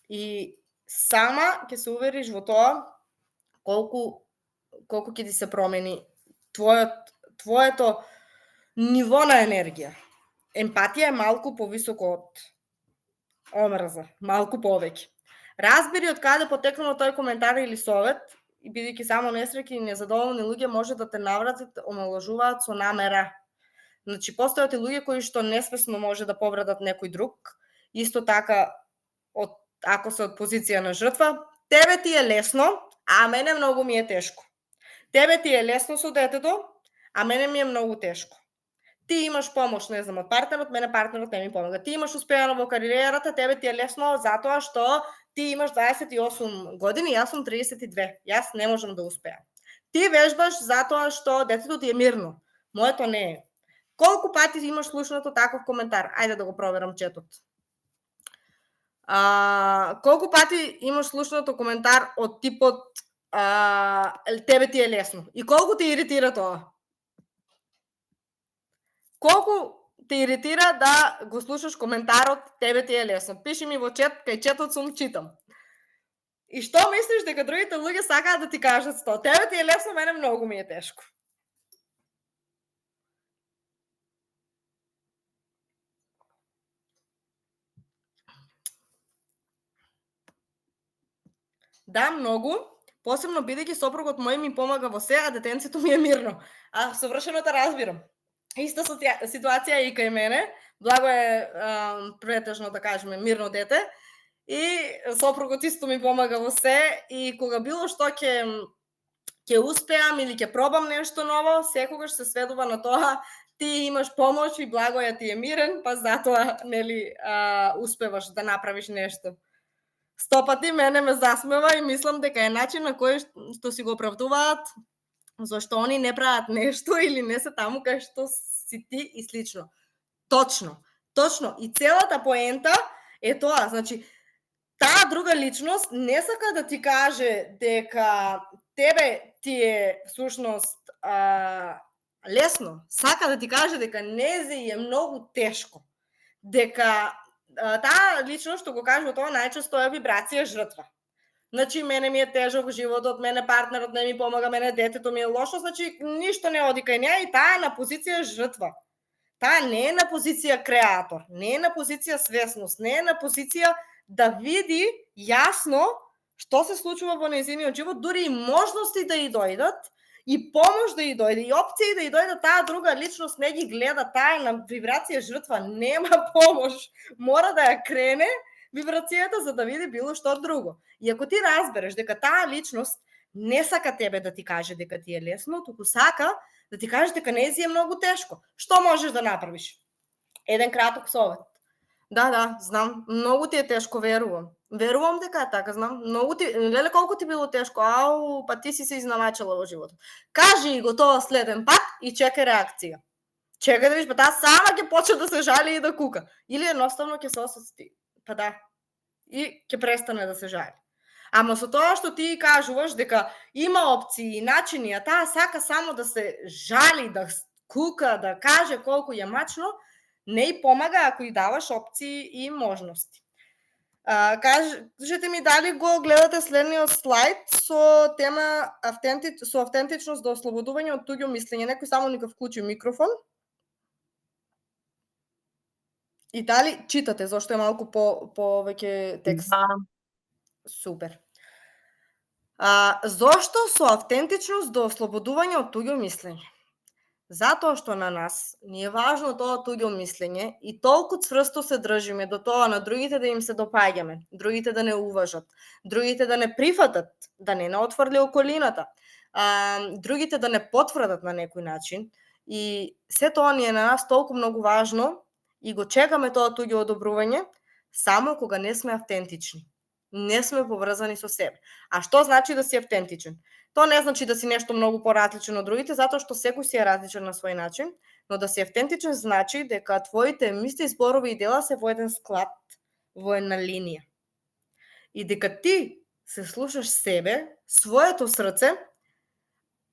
и сама ќе се увериш во тоа колку ќе ти се промени твоето ниво на енергија. Емпатија е малку повисоко од омраза, малку повеќе. Разбери од каде потекнало тој коментар или совет, и бидејќи само несреќни и незадоволни луѓе може да те навратат, омалажуваат со намера. Значи, постојат и луѓе кои што несвесно може да повредат некој друг, исто така, ако се од позиција на жртва, тебе ти е лесно, а мене многу ми е тешко. Тебе ти е лесно со детето, а мене ми е многу тешко. Ти имаш помош, не знам, од партнерот, мене партнерот не ми помага. Ти имаш успеано во кариерата, тебе ти е лесно затоа што ти имаш 28 години, јас сум 32. Јас не можам да успеам. Ти вежбаш затоа што детето ти е мирно. Моето не е. Колку пати имаш слушнато таков коментар? Ајде да го проверам четот. Колку пати имаш слушнато коментар од типот тебе ти е лесно? И колку те иритира тоа? Колку те иритира да го слушаш коментарот тебе ти е лесно? Пиши ми во чет, кај четот сум, читам. И што мислиш дека другите луѓе сакаат да ти кажат тоа? Тебе ти е лесно, мене многу ми е тешко. Да, многу. Посебно бидејќи сопругот мој ми помага во се, а детенцето ми е мирно. А совршено те разбирам. Иста ситуација и кај мене. Благо е претежно, да кажеме, мирно дете. И сопругот исто ми помага во се. И кога било што ќе успеам или ќе пробам нешто ново, секогаш се сведува на тоа ти имаш помош и благоја ти е мирен, па затоа нели успеваш да направиш нешто. 100 пати мене ме засмева и мислам дека е начин на кој што си го оправдуваат зашто они не прават нешто или не се таму кај што си ти и слично. Точно. И целата поента е тоа. Значи, таа друга личност не сака да ти каже дека тебе ти е всушност лесно. Сака да ти каже дека нези е многу тешко. Дека таа личност што го кажува тоа најчесто е вибрација жртва. Значи, мене ми е тежок животот, мене партнерот не ми помага, мене детето ми е лошо, значи ништо не оди кај неа и таа е на позиција жртва. Таа не е на позиција креатор, не е на позиција свесност, не е на позиција да види јасно што се случува во нејзиниот живот, дури и можности да ја дојдат, и помош да ја дојде, и опции да ја дојде, таа друга личност не ги гледа, таа е на вибрација жртва, нема помош, мора да ја крене вибрацијата за да види било што друго. И ако ти разбереш дека таа личност не сака тебе да ти каже дека ти е лесно, туку сака да ти каже дека нејзи е многу тешко, што можеш да направиш? Еден краток совет. Да, знам, многу ти е тешко, верувам. Верувам дека е така, знам. Многу ти, леле колку ти било тешко, па ти си се изналачила во животот. Кажи го тоа следен пат и чекај реакција. Чекај да видиш, па таа сама ќе почне да се жали и да кука. Или едноставно ќе се осети. Па да. И ќе престане да се жали. Ама со тоа што ти кажуваш дека има опции и начини, а таа сака само да се жали, да кука, да каже колку е мачно, Не и помага ако и даваш опции и можности. Кажете ми дали го гледате следниот слайд со тема со автентичност до ослободување од туѓо мислење. Некој само нека вклучи микрофон. И дали читате, зашто е малку повеќе текст? Да. Супер. Зошто со автентичност до ослободување од туѓо мислење? Затоа што на нас ни е важно тоа туѓо мислење и толку цврсто се држиме до тоа на другите да им се допаѓаме, другите да не уважат, другите да не прифатат, да не отфрли околината, другите да не потврдат на некој начин. И се тоа ни е на нас толку многу важно и го чекаме тоа туѓо одобрување само кога не сме автентични. Не сме поврзани со себе. А што значи да си автентичен? Тоа не значи да си нешто многу поразличен од другите, затоа што секој си е различен на свој начин, но да си автентичен значи дека твоите мисли, зборови и дела се во еден склад, во една линија. И дека ти се слушаш себе, своето срце,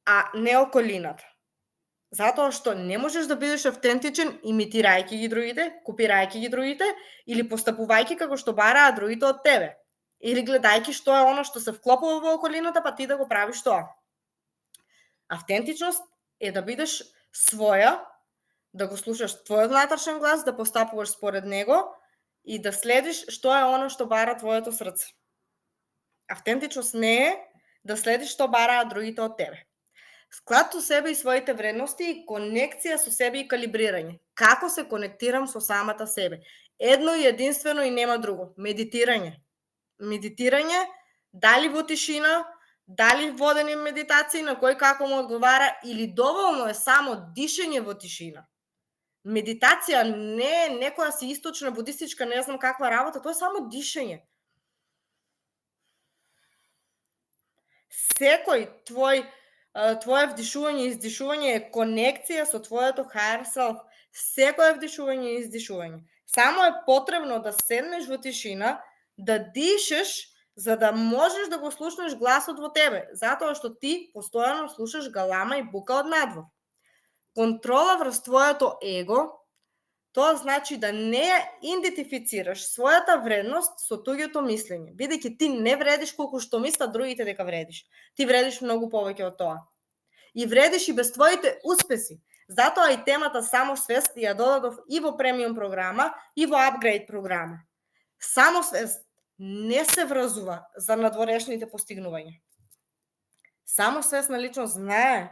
а не околината. Затоа што не можеш да бидеш автентичен имитирајќи ги другите, копирајќи ги другите или постапувајќи како што бараат другите од тебе. Или гледајќи што е оно што се вклопува во околината, па ти да го правиш тоа. Автентичност е да бидеш своја, да го слушаш твојот внатрешен глас, да постапуваш според него и да следиш што е оно што бара твоето срце. Автентичност не е да следиш што бараат другите од тебе. Склад со себе и своите вредности и конекција со себе и калибрирање. Како се конектирам со самата себе? Едно и единствено и нема друго. Медитирање, дали во тишина, дали водени медитации на кој како му одговара или доволно е само дишење во тишина. Медитација не е некоја си источна будистичка, не знам каква работа, тоа е само дишење. Секој твое вдишување и издишување е конекција со твоето higher self. Секој вдишување и издишување. Само е потребно да седнеш во тишина, да дишеш, за да можеш да го слушнеш гласот во тебе, затоа што ти постојано слушаш галама и бука од надвор. Контрола врз твоето его, тоа значи да не идентифицираш својата вредност со туѓото мислење, бидејќи ти не вредиш колку што мислат другите дека вредиш. Ти вредиш многу повеќе од тоа. И вредиш и без твоите успеси. Затоа и темата самосвест ја додадов и во премиум програма, и во апгрейд програма. Самосвест не се врзува за надворешните постигнувања. Самосвесна личност знае,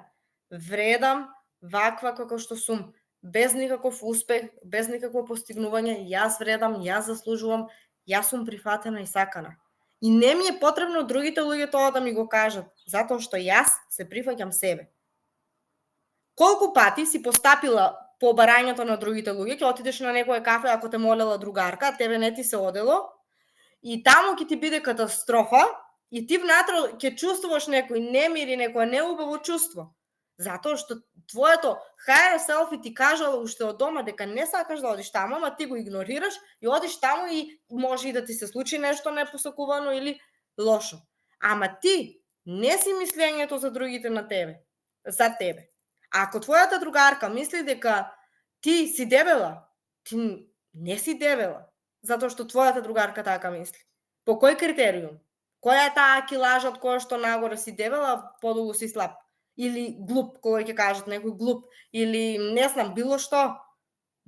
вредам ваква како што сум, без никаков успех, без никакво постигнување, јас вредам, јас заслужувам, јас сум прифатена и сакана. И не ми е потребно другите луѓе тоа да ми го кажат, затоа што јас се прифаќам себе. Колку пати си постапила по барањето на другите луѓе, ќе отидеш на некој кафе ако те молела другарка, а тебе не ти се одело, и таму ќе ти биде катастрофа, и ти внатре ќе чувствуваш некој немир и некој неубаво чувство. Затоа што твоето higher self ти кажало уште од дома дека не сакаш да одиш таму, ама ти го игнорираш и одиш таму и може и да ти се случи нешто непосакувано или лошо. Ама ти не си мислењето за другите на тебе, за тебе. Ако твојата другарка мисли дека ти си дебела, ти не си дебела, затоа што твојата другарка така мисли. По кој критериум? Која е таа килажа од која што нагоре си дебела, подолу си слаб? Или глуп, кога ќе кажат некој глуп, или не знам, било што,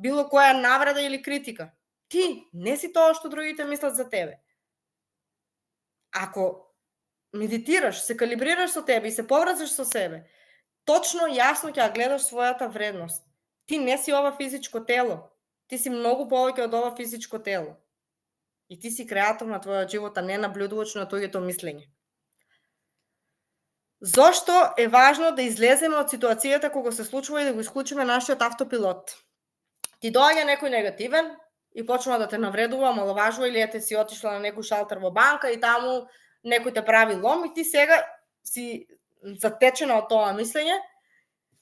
било која навреда или критика. Ти не си тоа што другите мислат за тебе. Ако медитираш, се калибрираш со тебе и се поврзаш со себе, точно јасно ќе гледаш својата вредност. Ти не си ова физичко тело. Ти си многу повеќе од ова физичко тело. И ти си креатор на твојот живот, а не наблюдувач на туѓото мислење. Зошто е важно да излеземе од ситуацијата кога се случува и да го исклучиме нашиот автопилот? Ти доаѓа некој негативен и почнува да те навредува, маловажува или ете си отишла на некој шалтер во банка и таму некој те прави лом и ти сега си затечена од тоа мислење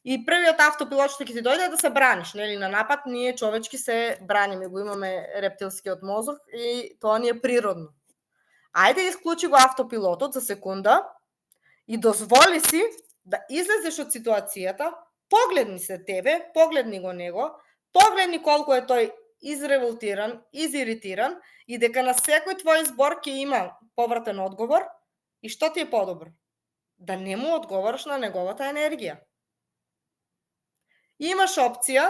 и првиот автопилот што ќе ти дојде да се браниш, нели, на напад ние човечки се браниме, го имаме рептилскиот мозок и тоа ни е природно. Ајде исклучи го автопилотот за секунда и дозволи си да излезеш од ситуацијата, погледни се тебе, погледни го него, погледни колку е тој изреволтиран, изиритиран и дека на секој твој избор ќе има повратен одговор и што ти е подобро? Да не му одговориш на неговата енергија. Имаш опција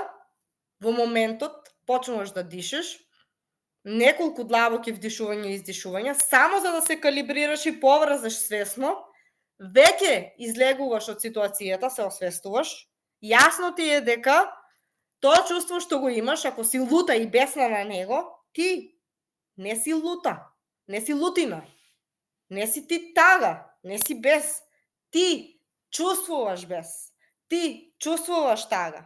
во моментот почнуваш да дишиш, неколку длабоки вдишувања и издишувања, само за да се калибрираш и поврзаш свесно, веќе излегуваш од ситуацијата, се освестуваш, јасно ти е дека тоа чувство што го имаш, ако си лута и бесна на него, ти не си лута, не си лутина, не си ти тага, не си бес. Ти чувствуваш бес, ти чувствуваш тага.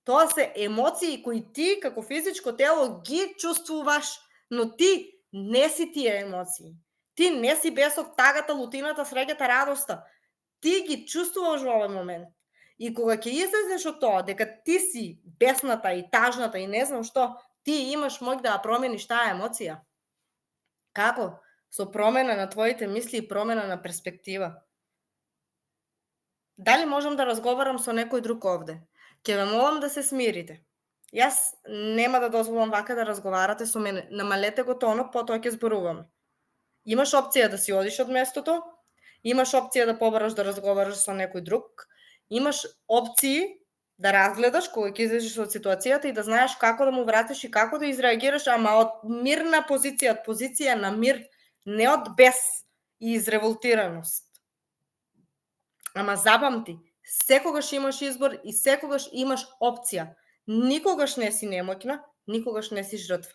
Тоа се емоции кои ти како физичко тело ги чувствуваш, но ти не си тие емоции. Ти не си бесот, тагата, лутината, среќата, радоста. Ти ги чувствуваш во овој момент. И кога ќе излезеш од тоа, дека ти си бесната и тажната и не знам што, ти имаш моќ да ја промениш таа емоција. Како? Со промена на твоите мисли и промена на перспектива. Дали можам да разговарам со некој друг овде? Ќе ве молам да се смирите. Јас нема да дозволам вака да разговарате со мене. Намалете го тонот, потоа ќе зборуваме. Имаш опција да си одиш од местото, имаш опција да побараш да разговараш со некој друг, имаш опции да разгледаш кога ќе излезеш од ситуацијата и да знаеш како да му вратиш и како да изреагираш, ама од мирна позиција, од позиција на мир, не од бес и изреволтираност. Ама запамти, секогаш имаш избор и секогаш имаш опција. Никогаш не си немоќна, никогаш не си жртва.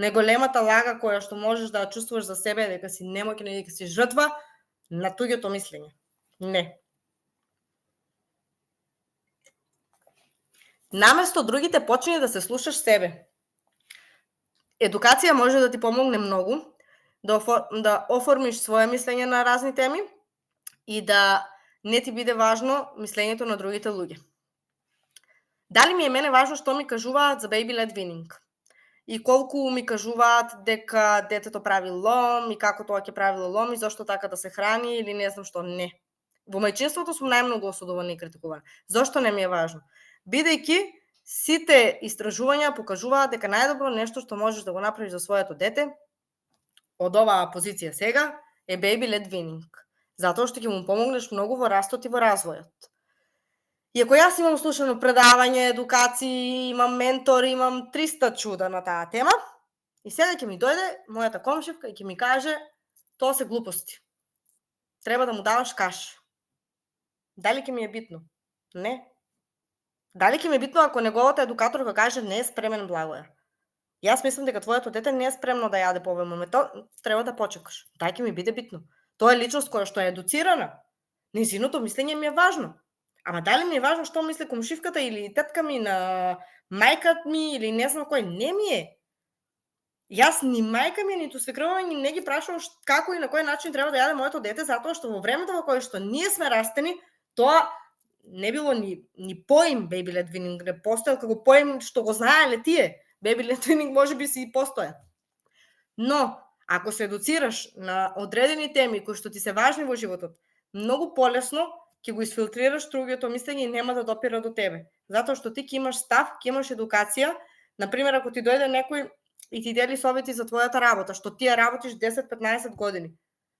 Најголемата лага која што можеш да ја чувствуваш за себе е дека си немоќна и дека си жртва на туѓото мислење. Не. Наместо другите почни да се слушаш себе. Едукација може да ти помогне многу да оформиш свое мислење на разни теми и да не ти биде важно мислењето на другите луѓе. Дали ми е мене важно што ми кажуваат за baby led weaning? И колку ми кажуваат дека детето прави лом и како тоа ќе правило лом и зошто така да се храни или не знам што, не. Во мајчинството сум најмногу осудувана и критикувана. Зошто не ми е важно? Бидејќи сите истражувања покажуваат дека најдобро нешто што можеш да го направиш за своето дете од оваа позиција сега е baby led weaning. Затоа што ќе му помогнеш многу во растот и во развојот. Иако јас имам слушано предавање, едукации, имам ментор, имам 300 чуда на таа тема, и сега ќе ми дојде мојата комшивка и ќе ми каже тоа се глупости. Треба да му даваш каш. Дали ќе ми е битно? Не. Дали ќе ми е битно ако неговата едукаторка каже не е спремен, Благоја? Јас мислам дека твоето дете не е спремно да јаде по овој момент, треба да почекаш. Дај ќе ми биде битно. Тоа е личност која што е едуцирана. Незиното мислење ми е важно. Ама дали ми е важно што мисли комшивката или тетка ми, на мајка ми или не знам кој, не ми е. Јас ни мајка ми, ниту свекрва ми не ги прашувам како и на кој начин треба да јаде моето дете, затоа што во времето во кое што ние сме растени, тоа не било ни поим baby led weaning, не постоел како поим што го знаеле тие. Baby led weaning може би си и постоја. Но, ако се едуцираш на одредени теми кои што ти се важни во животот, многу полесно ќе го изфилтрираш другото мислење и нема да допира до тебе. Затоа што ти ќе имаш став, ќе имаш едукација. Например, ако ти дојде некој и ти дели совети за твојата работа, што ти ја работиш 10-15 години,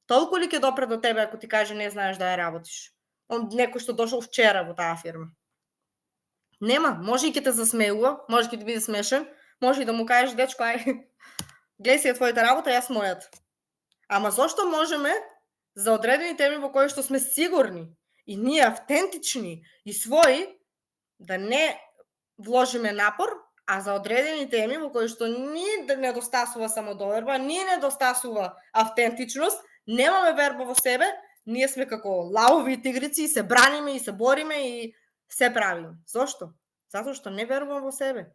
толку ли ќе допре до тебе ако ти каже не знаеш да ја работиш? Некој што дошол вчера во таа фирма. Нема, може и ќе те засмеува, може ќе ти биде смешен, може и да му кажеш дечко, ај, гледај си ја твојата работа, јас мојата. Ама зошто можеме за одредени теми во кои што сме сигурни и ние автентични и своји да не вложиме напор, а за одредени теми во кои што ни недостасува самодоверба, ни недостасува автентичност, немаме верба во себе, ние сме како лavoви и тигрици и се браниме и се бориме и се правиме. Зошто? Затоа што не верувам во себе.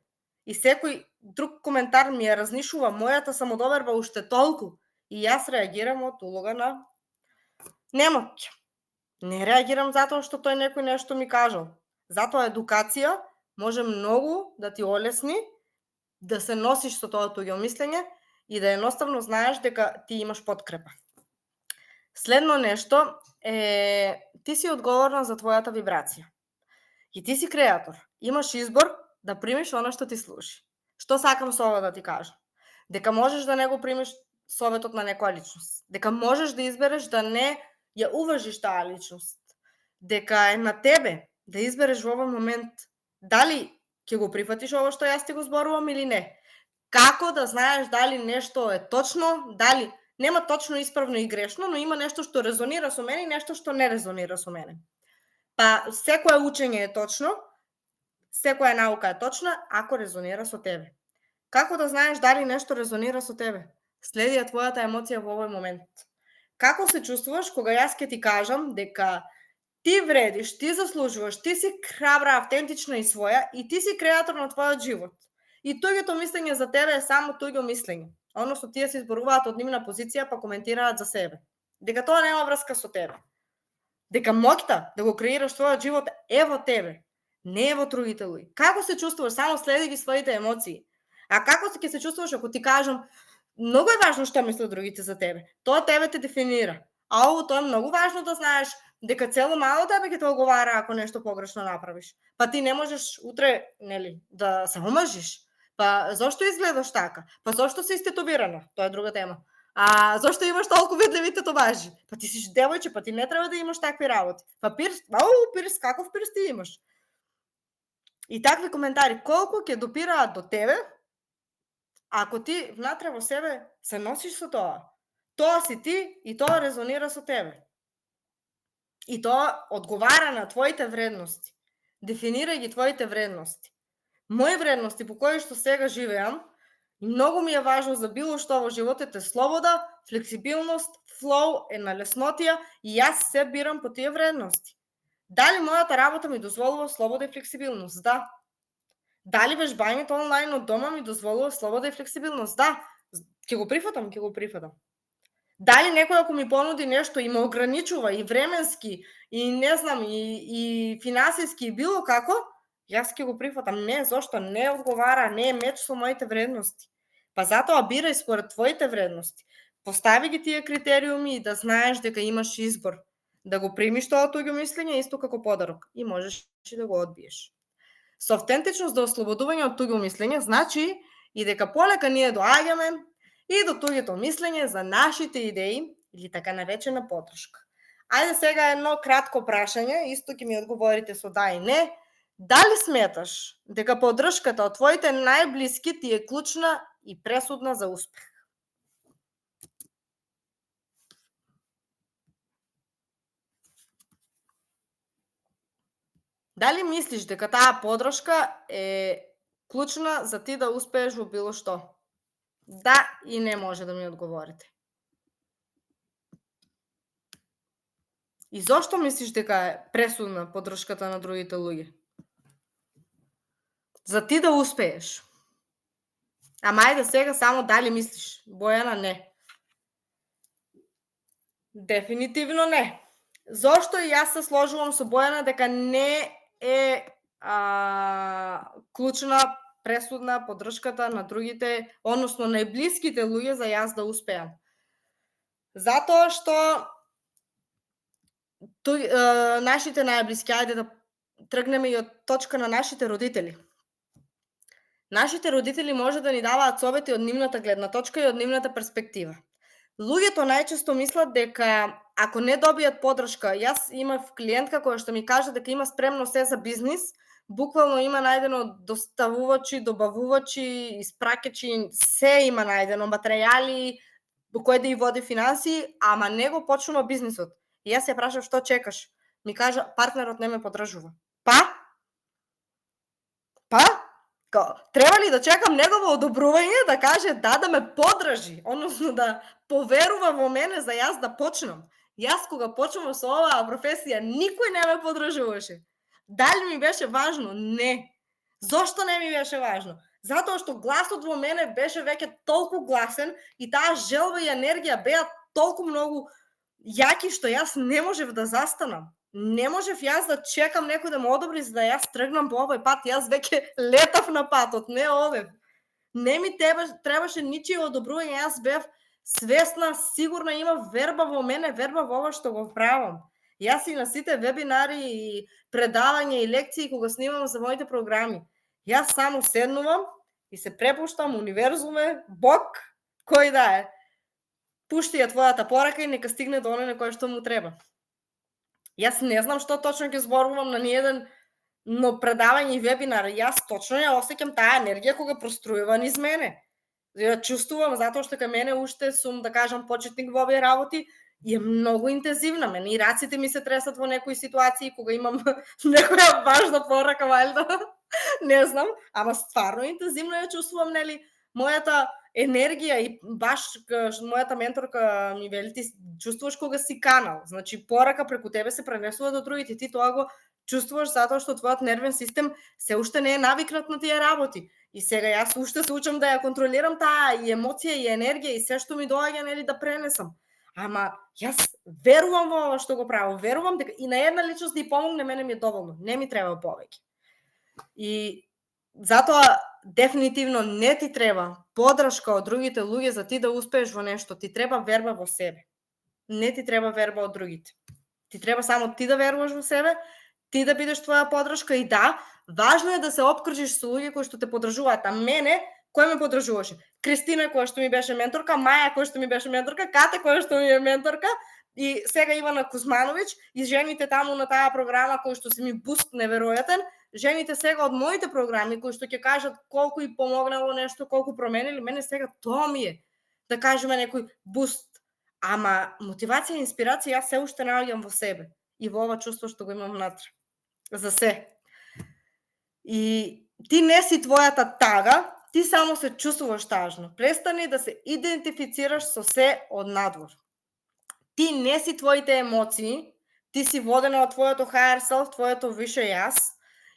И секој друг коментар ми ја разнишува мојата самодоверба уште толку и јас реагирам од улога на немоќ. Не реагирам затоа што тој некој нешто ми кажал. Затоа едукација може многу да ти олесни да се носиш со тоа туѓо мислење и да едноставно знаеш дека ти имаш подкрепа. Следно нешто е ти си одговорна за твојата вибрација. И ти си креатор. Имаш избор да примиш оно што ти служи. Што сакам со ова да ти кажам? Дека можеш да не го примиш советот на некоја личност. Дека можеш да избереш да не ја уважиш таа личност. Дека е на тебе да избереш во овој момент дали ќе го прифатиш ово што јас ти го зборувам или не. Како да знаеш дали нешто е точно, дали нема точно, исправно и грешно, но има нешто што резонира со мене и нешто што не резонира со мене. Па секое учење е точно, секоја наука е точна ако резонира со тебе. Како да знаеш дали нешто резонира со тебе? Следи ја твојата емоција во овој момент. Како се чувствуваш кога јас ќе ти кажам дека ти вредиш, ти заслужуваш, ти си храбра, автентична и своја и ти си креатор на твојот живот. И туѓото мислење за тебе е само туѓо мислење. Односно, тие се изборуваат од нивна позиција, па коментираат за себе. Дека тоа нема врска со тебе. Дека моќта да го креираш твојот живот е во тебе, не е во другите луѓе. Како се чувствуваш? Само следи ги своите емоции. А како ќе се чувствуваш ако ти кажам многу е важно што мислат другите за тебе. Тоа тебе те дефинира. А ово тоа е многу важно да знаеш дека цело мало тебе ќе те оговара ако нешто погрешно направиш. Па ти не можеш утре, нели, да се омажиш. Па зошто изгледаш така? Па зошто си истетовирана? Тоа е друга тема. А зошто имаш толку видливи тетоважи? Па ти си девојче, па ти не треба да имаш такви работи. Па пирс, каков пирс ти имаш? И такви коментари колку ќе допираат до тебе ако ти внатре во себе се носиш со тоа. Тоа си ти и тоа резонира со тебе. И тоа одговара на твоите вредности. Дефинира ги твоите вредности. Мои вредности по кои што сега живеам, и многу ми е важно за било што во животот е слобода, флексибилност, флоу, една леснотија и јас се бирам по тие вредности. Дали мојата работа ми дозволува слобода и флексибилност? Да. Дали вежбањето онлайн од дома ми дозволува слобода и флексибилност? Да. Ќе го прифатам. Дали некој ако ми понуди нешто и ме ограничува и временски, и не знам, и финансиски, и било како, јас ќе го прифатам. Не, зошто? Не одговара, не е меч со моите вредности. Па затоа бирај според твоите вредности. Постави ги тие критериуми и да знаеш дека имаш избор. Да го примиш тоа туѓо мислење исто како подарок и можеш и да го одбиеш. Со автентичност до ослободување од туѓо мислење значи и дека полека ние доаѓаме и до туѓото мислење за нашите идеи или така наречена подршка. Ајде сега едно кратко прашање, исто ќе ми одговорите со да и не. Дали сметаш дека поддршката од твоите најблиски ти е клучна и пресудна за успех? Дали мислиш дека таа поддршка е клучна за ти да успееш во било што? Да и не може да ми одговорите. И зошто мислиш дека е пресудна поддршката на другите луѓе? За ти да успееш. Ама ајде сега само дали мислиш? Бојана, не. Дефинитивно не. Зошто и јас се сложувам со Бојана дека не е клучна, пресудна поддршката на другите, односно најблиските луѓе за јас да успеам. Затоа што нашите најблиски, ајде да тргнеме и од точка на нашите родители. Нашите родители може да ни даваат совети од нивната гледна точка и од нивната перспектива. Луѓето најчесто мислат дека ако не добијат поддршка, јас имав клиентка која што ми кажа дека има спремно се за бизнис, буквално има најдено доставувачи, добавувачи, испраќачи, се има најдено, материјали, кој да ја води финансии, ама не го почнува бизнисот. И јас ја прашав што чекаш. Ми кажа партнерот не ме поддржува. Па? Треба ли да чекам негово одобрување да каже да ме поддржи, односно да поверува во мене за јас да почнам. Јас кога почнував со оваа професија, никој не ме поддржуваше. Дали ми беше важно? Не. Зошто не ми беше важно? Затоа што гласот во мене беше веќе толку гласен и таа желба и енергија беа толку многу јаки што јас не можев да застанам. Не можев јас да чекам некој да ме одобри за да јас тргнам по овој пат. Јас веќе летав на патот, не одев. Не ми требаше ничие одобрување, јас бев свесна, сигурно има верба во мене, верба во ова што го правам. Јас и на сите вебинари и предавања и лекции кога снимам за моите програми. Јас само седнувам и се препуштам универзуме, Бог, кој да е. Пушти ја твојата порака и нека стигне до оној на кој што му треба. Јас не знам што точно ќе зборувам на ниеден но предавање и вебинар. Јас точно ја осеќам таа енергија кога прострујува низ мене. Ја чувствувам затоа што кај мене уште сум, да кажам, почетник во овие работи и е многу интензивна. Мене и раците ми се тресат во некои ситуации кога имам некоја важна порака, валјда. Не знам, ама стварно интензивно ја чувствувам, нели, мојата енергија и баш мојата менторка ми вели, ти чувствуваш кога си канал. Значи, порака преку тебе се пренесува до другите. Ти тоа го чувствуваш затоа што твојот нервен систем се уште не е навикнат на тие работи. И сега јас уште се учам да ја контролирам таа и емоција и енергија и се што ми доаѓа, нели, да пренесам. Ама јас верувам во ова што го правам, верувам дека и на една личност да ја помогне, мене ми е доволно, не ми треба повеќе. И затоа дефинитивно не ти треба подршка од другите луѓе за ти да успееш во нешто, ти треба верба во себе. Не ти треба верба од другите. Ти треба само ти да веруваш во себе, ти да бидеш твоја подршка и да, важно е да се опкружиш со луѓе кои што те поддржуваат. А мене, кој ме поддржуваше? Кристина, која што ми беше менторка, Маја, која што ми беше менторка, Кате, која што ми е менторка, и сега Ивана Кузмановиќ, и жените таму на таа програма кои што се ми буст неверојатен, жените сега од моите програми кои што ќе кажат колку и помогнало нешто, колку променили, мене сега тоа ми е, да кажеме, некој буст. Ама мотивација и инспирација јас се уште наоѓам во себе и во ова чувство што го имам внатре. За се. И ти не си твојата тага, ти само се чувствуваш тажно. Престани да се идентифицираш со се од надвор. Ти не си твоите емоции, ти си водена од твоето higher self, твоето више јас,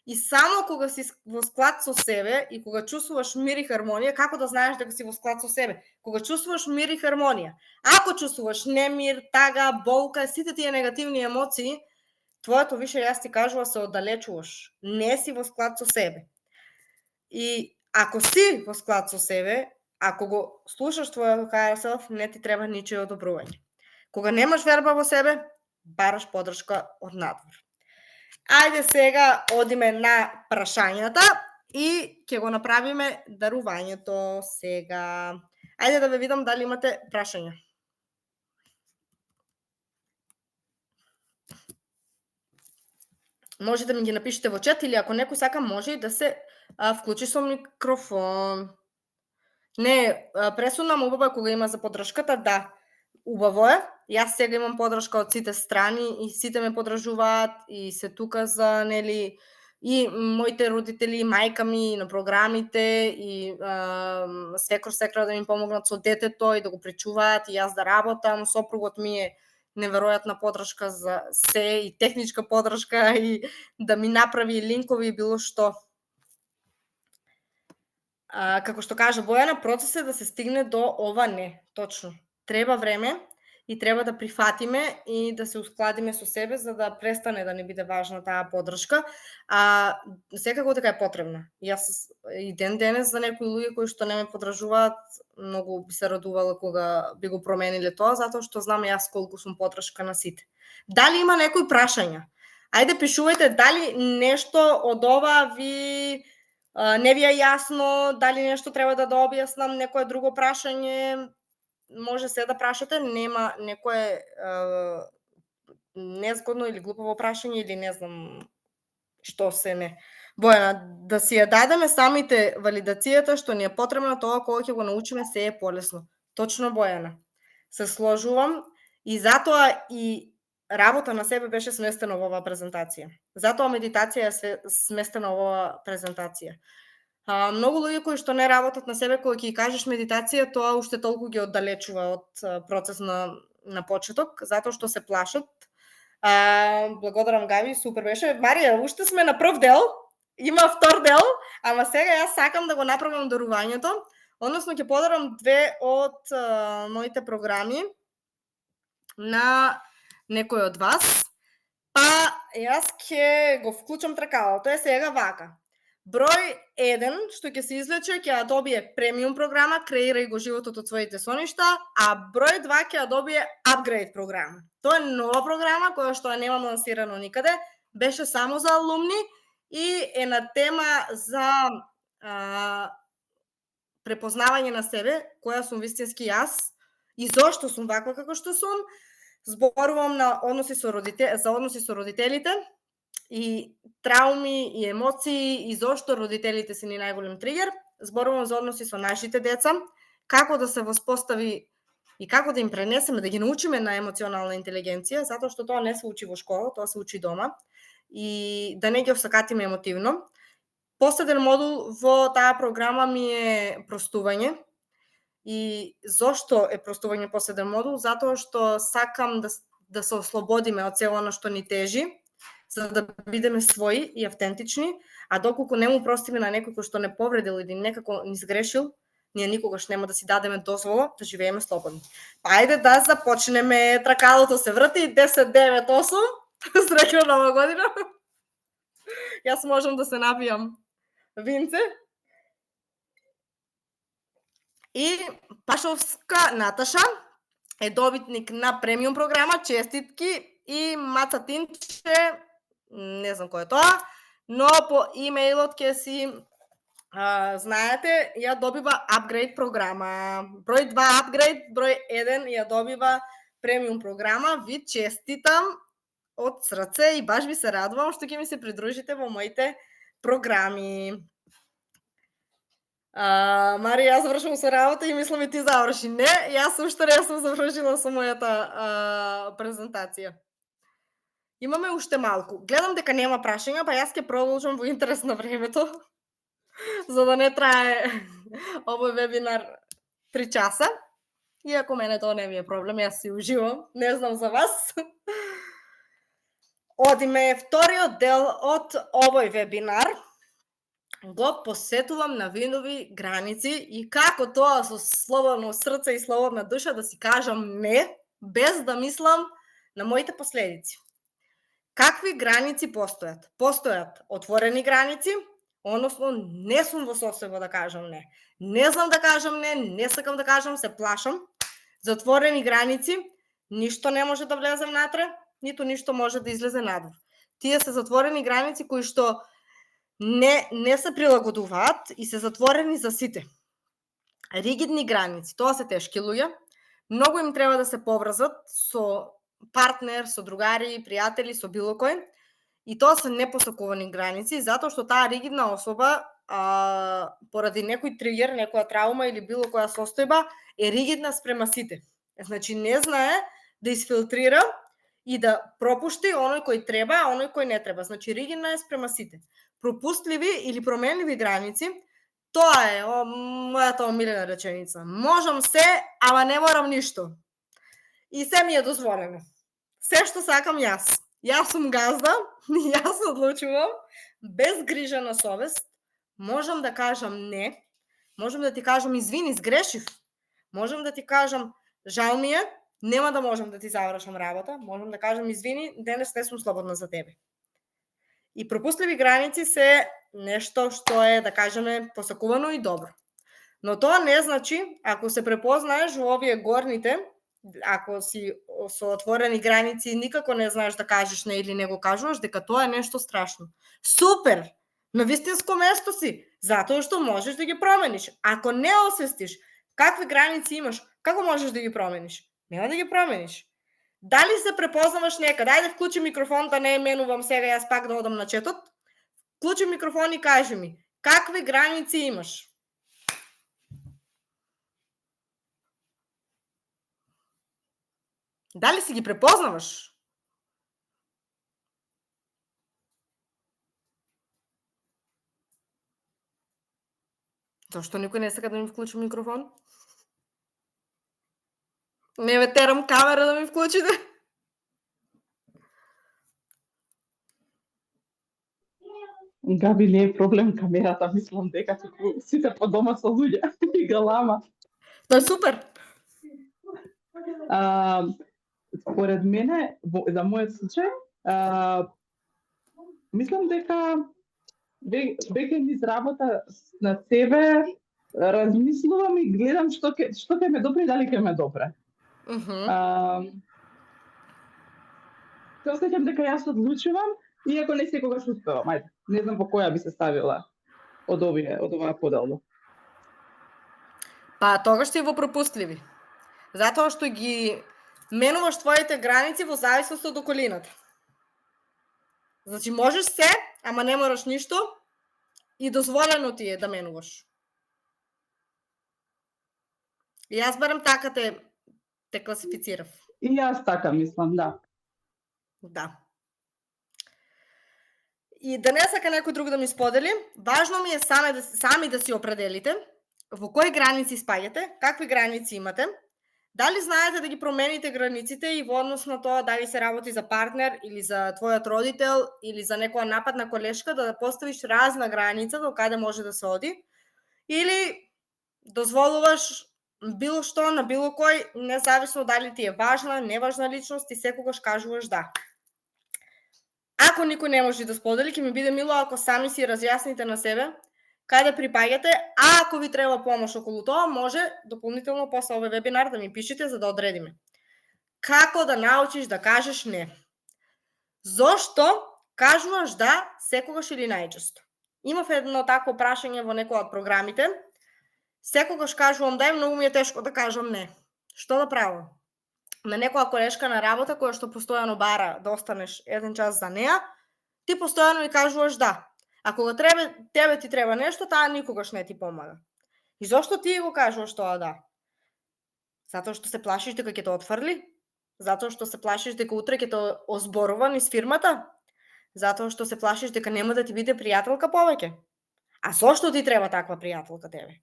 и само кога си во склад со себе и кога чувствуваш мир и хармонија, како да знаеш дека си во склад со себе? Кога чувствуваш мир и хармонија. Ако чувствуваш немир, тага, болка, сите тие негативни емоции, твоето више јас ти кажува се оддалечуваш. Не си во склад со себе. И ако си во склад со себе, ако го слушаш твоето higher self, не ти треба ничие одобрување. Кога немаш верба во себе, бараш поддршка од надвор. Ајде сега одиме на прашањата и ќе го направиме дарувањето сега. Ајде да ве видам дали имате прашања. Може да ми ги напишете во чат или ако некој сака може и да се вклучи со микрофон. Не, пресудна убаво е кога има за поддршката, да. Убаво е. Јас сега имам поддршка од сите страни и сите ме поддржуваат и се тука за, нели, и моите родители, и мајка ми на програмите и свекор да ми помогнат со детето и да го пречуваат и јас да работам. Сопругот ми е неверојатна поддршка за се и техничка поддршка и да ми направи линкови и било што. Како што кажа Бојана, процес е да се стигне до ова не. Точно. Треба време и треба да прифатиме и да се ускладиме со себе за да престане да не биде важна таа поддршка. Секако така е потребна. Јас и ден денес за некои луѓе кои што не ме поддржуваат, многу би се радувала кога би го промениле тоа, затоа што знам јас колку сум поддршка на сите. Дали има некои прашања? Ајде пишувајте дали нешто од ова ви не ви е јасно, дали нешто треба да објаснам, некое друго прашање, може се да прашате, нема некое незгодно или глупаво прашање или не знам што се не. Бојана, да си ја дадеме самите валидацијата што ни е потребна, тоа кога ќе го научиме се е полесно. Точно, Бојана. Се сложувам и затоа и работа на себе беше сместена во оваа презентација. Затоа медитација е сместена во оваа презентација. Многу луѓе кои што не работат на себе, кога ќе кажеш медитација, тоа уште толку ги оддалечува од процес на почеток, затоа што се плашат. Благодарам, Габи, супер беше. Марија, уште сме на прв дел, има втор дел, ама сега јас сакам да го направам дарувањето, односно ќе подарам две од моите програми на некој од вас, па јас ќе го вклучам тркалото. Е сега вака. Број 1, што ќе се извлече, ќе ја добие премиум програма, креирај го животот од своите соништа, а број 2 ќе ја добие апгрейд програма. Тоа е нова програма која што ја немам лансирано никаде, беше само за алумни и е на тема за препознавање на себе, која сум вистински јас и зошто сум ваква како што сум. Зборувам на односи со за односи со родителите и трауми и емоции и зошто родителите се ни најголем тригер. Зборувам за односи со нашите деца, како да се воспостави и како да им пренесеме, да ги научиме на емоционална интелигенција, затоа што тоа не се учи во школа, тоа се учи дома, и да не ги осакатиме емотивно. Последен модул во таа програма ми е простување. И зошто е простување последен модул? Затоа што сакам да се ослободиме од цело она што ни тежи, за да бидеме своји и автентични, а доколку не му простиме на некој кој што не повредил или некако ни сгрешил, ние никогаш нема да си дадеме дозвола да живееме слободни. Па ајде да започнеме, тракалото се врти, 10, 9, 8, среќна нова година. Јас можам да се напијам винце. И Пашовска Наташа е добитник на премиум програма, честитки, и Маца Тинче, не знам кој е тоа, но по имејлот ќе си знаете, ја добива апгрейд програма. Број 2 апгрейд, број 1 ја добива премиум програма. Ви честитам од срце и баш ви се радувам што ќе ми се придружите во моите програми. Марија, јас завршувам со работа и мислам и ти заврши. Не, јас уште не сум завршила со мојата презентација. Имаме уште малку. Гледам дека нема прашања, па јас ќе продолжам во интерес на времето, за да не трае овој вебинар 3 часа. Иако мене тоа не ми е проблем, јас си уживам, не знам за вас. Одиме вториот дел од овој вебинар. Го посетувам на видови граници и како тоа со слободно срце и слободна душа да си кажам не, без да мислам на моите последици. Какви граници постојат? Постојат отворени граници, односно не сум во состојба да кажам не. Не знам да кажам не сакам да кажам, се плашам. Затворени граници, ништо не може да влезе внатре, ниту ништо може да излезе надвор. Тие се затворени граници кои што не се прилагодуваат и се затворени за сите. Ригидни граници, тоа се тешки луѓе, многу им треба да се поврзат со партнер, со другари, пријатели, со било кој, и тоа се непосакувани граници, затоа што таа ригидна особа, поради некој тригер, некоја траума или било која состојба, е ригидна спрема сите. Значи не знае да изфилтрира и да пропушти оној кој треба, а оној кој не треба. Значи ригидна е спрема сите. Пропустливи или променливи граници, тоа е мојата омилена реченица. Можам се, ама не морам ништо. И се ми е дозволено. Се што сакам јас. Јас сум газда, јас одлучувам, без грижа на совест, можам да кажам не, можам да ти кажам извини, сгрешив, можам да ти кажам жал ми е, нема да можам да ти завршам работа, можам да кажам извини, денес не сум слободна за тебе. И пропустливи граници се нешто што е, да кажеме, посакувано и добро. Но тоа не значи, ако се препознаеш во овие горните, ако си со отворени граници никако не знаеш да кажеш не или не го кажуваш, дека тоа е нешто страшно. Супер! На вистинско место си, затоа што можеш да ги промениш. Ако не освестиш какви граници имаш, како можеш да ги промениш? Нема да ги промениш. Дали се препознаваш некаде? Ајде вклучи микрофон, да не менувам сега, јас пак да одам на четот. Вклучи микрофон и кажи ми, какви граници имаш? Дали си ги препознаваш? Зошто никој не сака да ми вклучи микрофон? Не ве терам камера да ми вклучите. Габи, не е проблем камерата, мислам дека сите по дома со луѓе и галама. Тоа е супер. Според мене, за мојот случај, мислам дека веќе низ работа на себе размислувам и гледам што ќе ме добре и дали ќе ме добре. Се осеќам дека јас одлучувам, иако не секогаш успевам. Ајде, Не знам по која би се ставила од оваа поделба. Па тогаш си во пропустливи. Затоа што ги менуваш твоите граници во зависност од околината. Значи можеш се, ама не мораш ништо и дозволено ти е да менуваш. И јас барем така те класифицирав. И јас така мислам, да. Да. И да не сака некој друг да ми сподели, важно ми е сами да си определите во кои граници спаѓате, какви граници имате, дали знаете да ги промените границите и во однос на тоа дали се работи за партнер или за твојот родител или за некоја нападна колешка, да поставиш разна граница до каде може да се оди, или дозволуваш било што на било кој, независно дали ти е важна, неважна личност и секогаш кажуваш да. Ако никој не може да сподели, ќе ми биде мило ако сами си разјасните на себе каде припаѓате, а ако ви треба помош околу тоа, може дополнително после овој вебинар да ми пишете за да одредиме. Како да научиш да кажеш не? Зошто кажуваш да секогаш или најчесто? Имав едно такво прашање во некоја од програмите. Секогаш кажувам да и многу ми е тешко да кажам не. Што да правам? На некоја колешка на работа која што постојано бара да останеш еден час за неа, ти постојано и кажуваш да. А кога тебе ти треба нешто, таа никогаш не ти помага. И зошто ти го кажуваш тоа да? Затоа што се плашиш дека ќе те отфрли? Затоа што се плашиш дека утре ќе те озборува низ фирмата? Затоа што се плашиш дека нема да ти биде пријателка повеќе? А зошто ти треба таква пријателка тебе?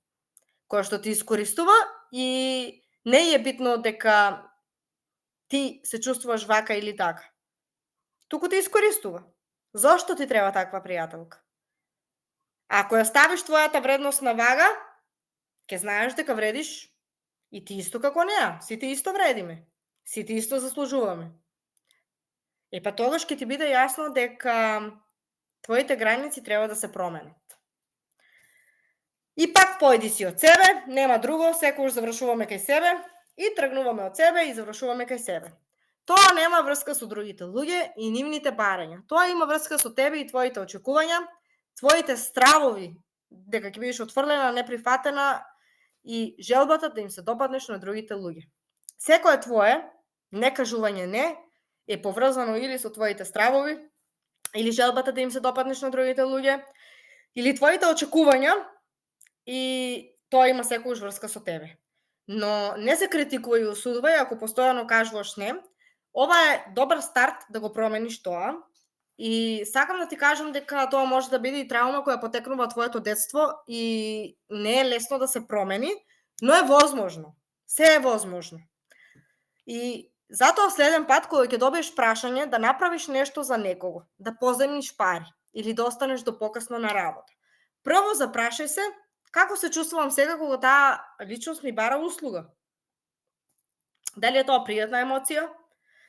Која што ти искористува и не е битно дека ти се чувствуваш вака или така. Туку те искористува. Зошто ти треба таква пријателка? Ако ја ставиш твојата вредност на вага, ќе знаеш дека вредиш и ти исто како неа. Сите исто вредиме. Сите исто заслужуваме. И па тогаш ќе ти биде јасно дека твоите граници треба да се променат. И пак појди си од себе, нема друго, секогаш завршуваме кај себе и тргнуваме од себе и завршуваме кај себе. Тоа нема врска со другите луѓе и нивните барања. Тоа има врска со тебе и твоите очекувања, твоите стравови дека ќе бидеш отфрлена, неприфатена и желбата да им се допаднеш на другите луѓе. Секое твое некажување не е поврзано или со твоите стравови, или желбата да им се допаднеш на другите луѓе, или твоите очекувања и тоа има секогаш врска со тебе. Но не се критикувај и осудувај ако постојано кажуваш не. Ова е добар старт да го промениш тоа. И сакам да ти кажам дека тоа може да биде и траума која потекнува твоето детство и не е лесно да се промени, но е возможно. Се е возможно. И затоа следен пат кога ќе добиеш прашање да направиш нешто за некого, да позајмиш пари или да останеш до покасно на работа, прво запрашај се како се чувствувам сега кога таа личност ми бара услуга. Дали е тоа пријатна емоција?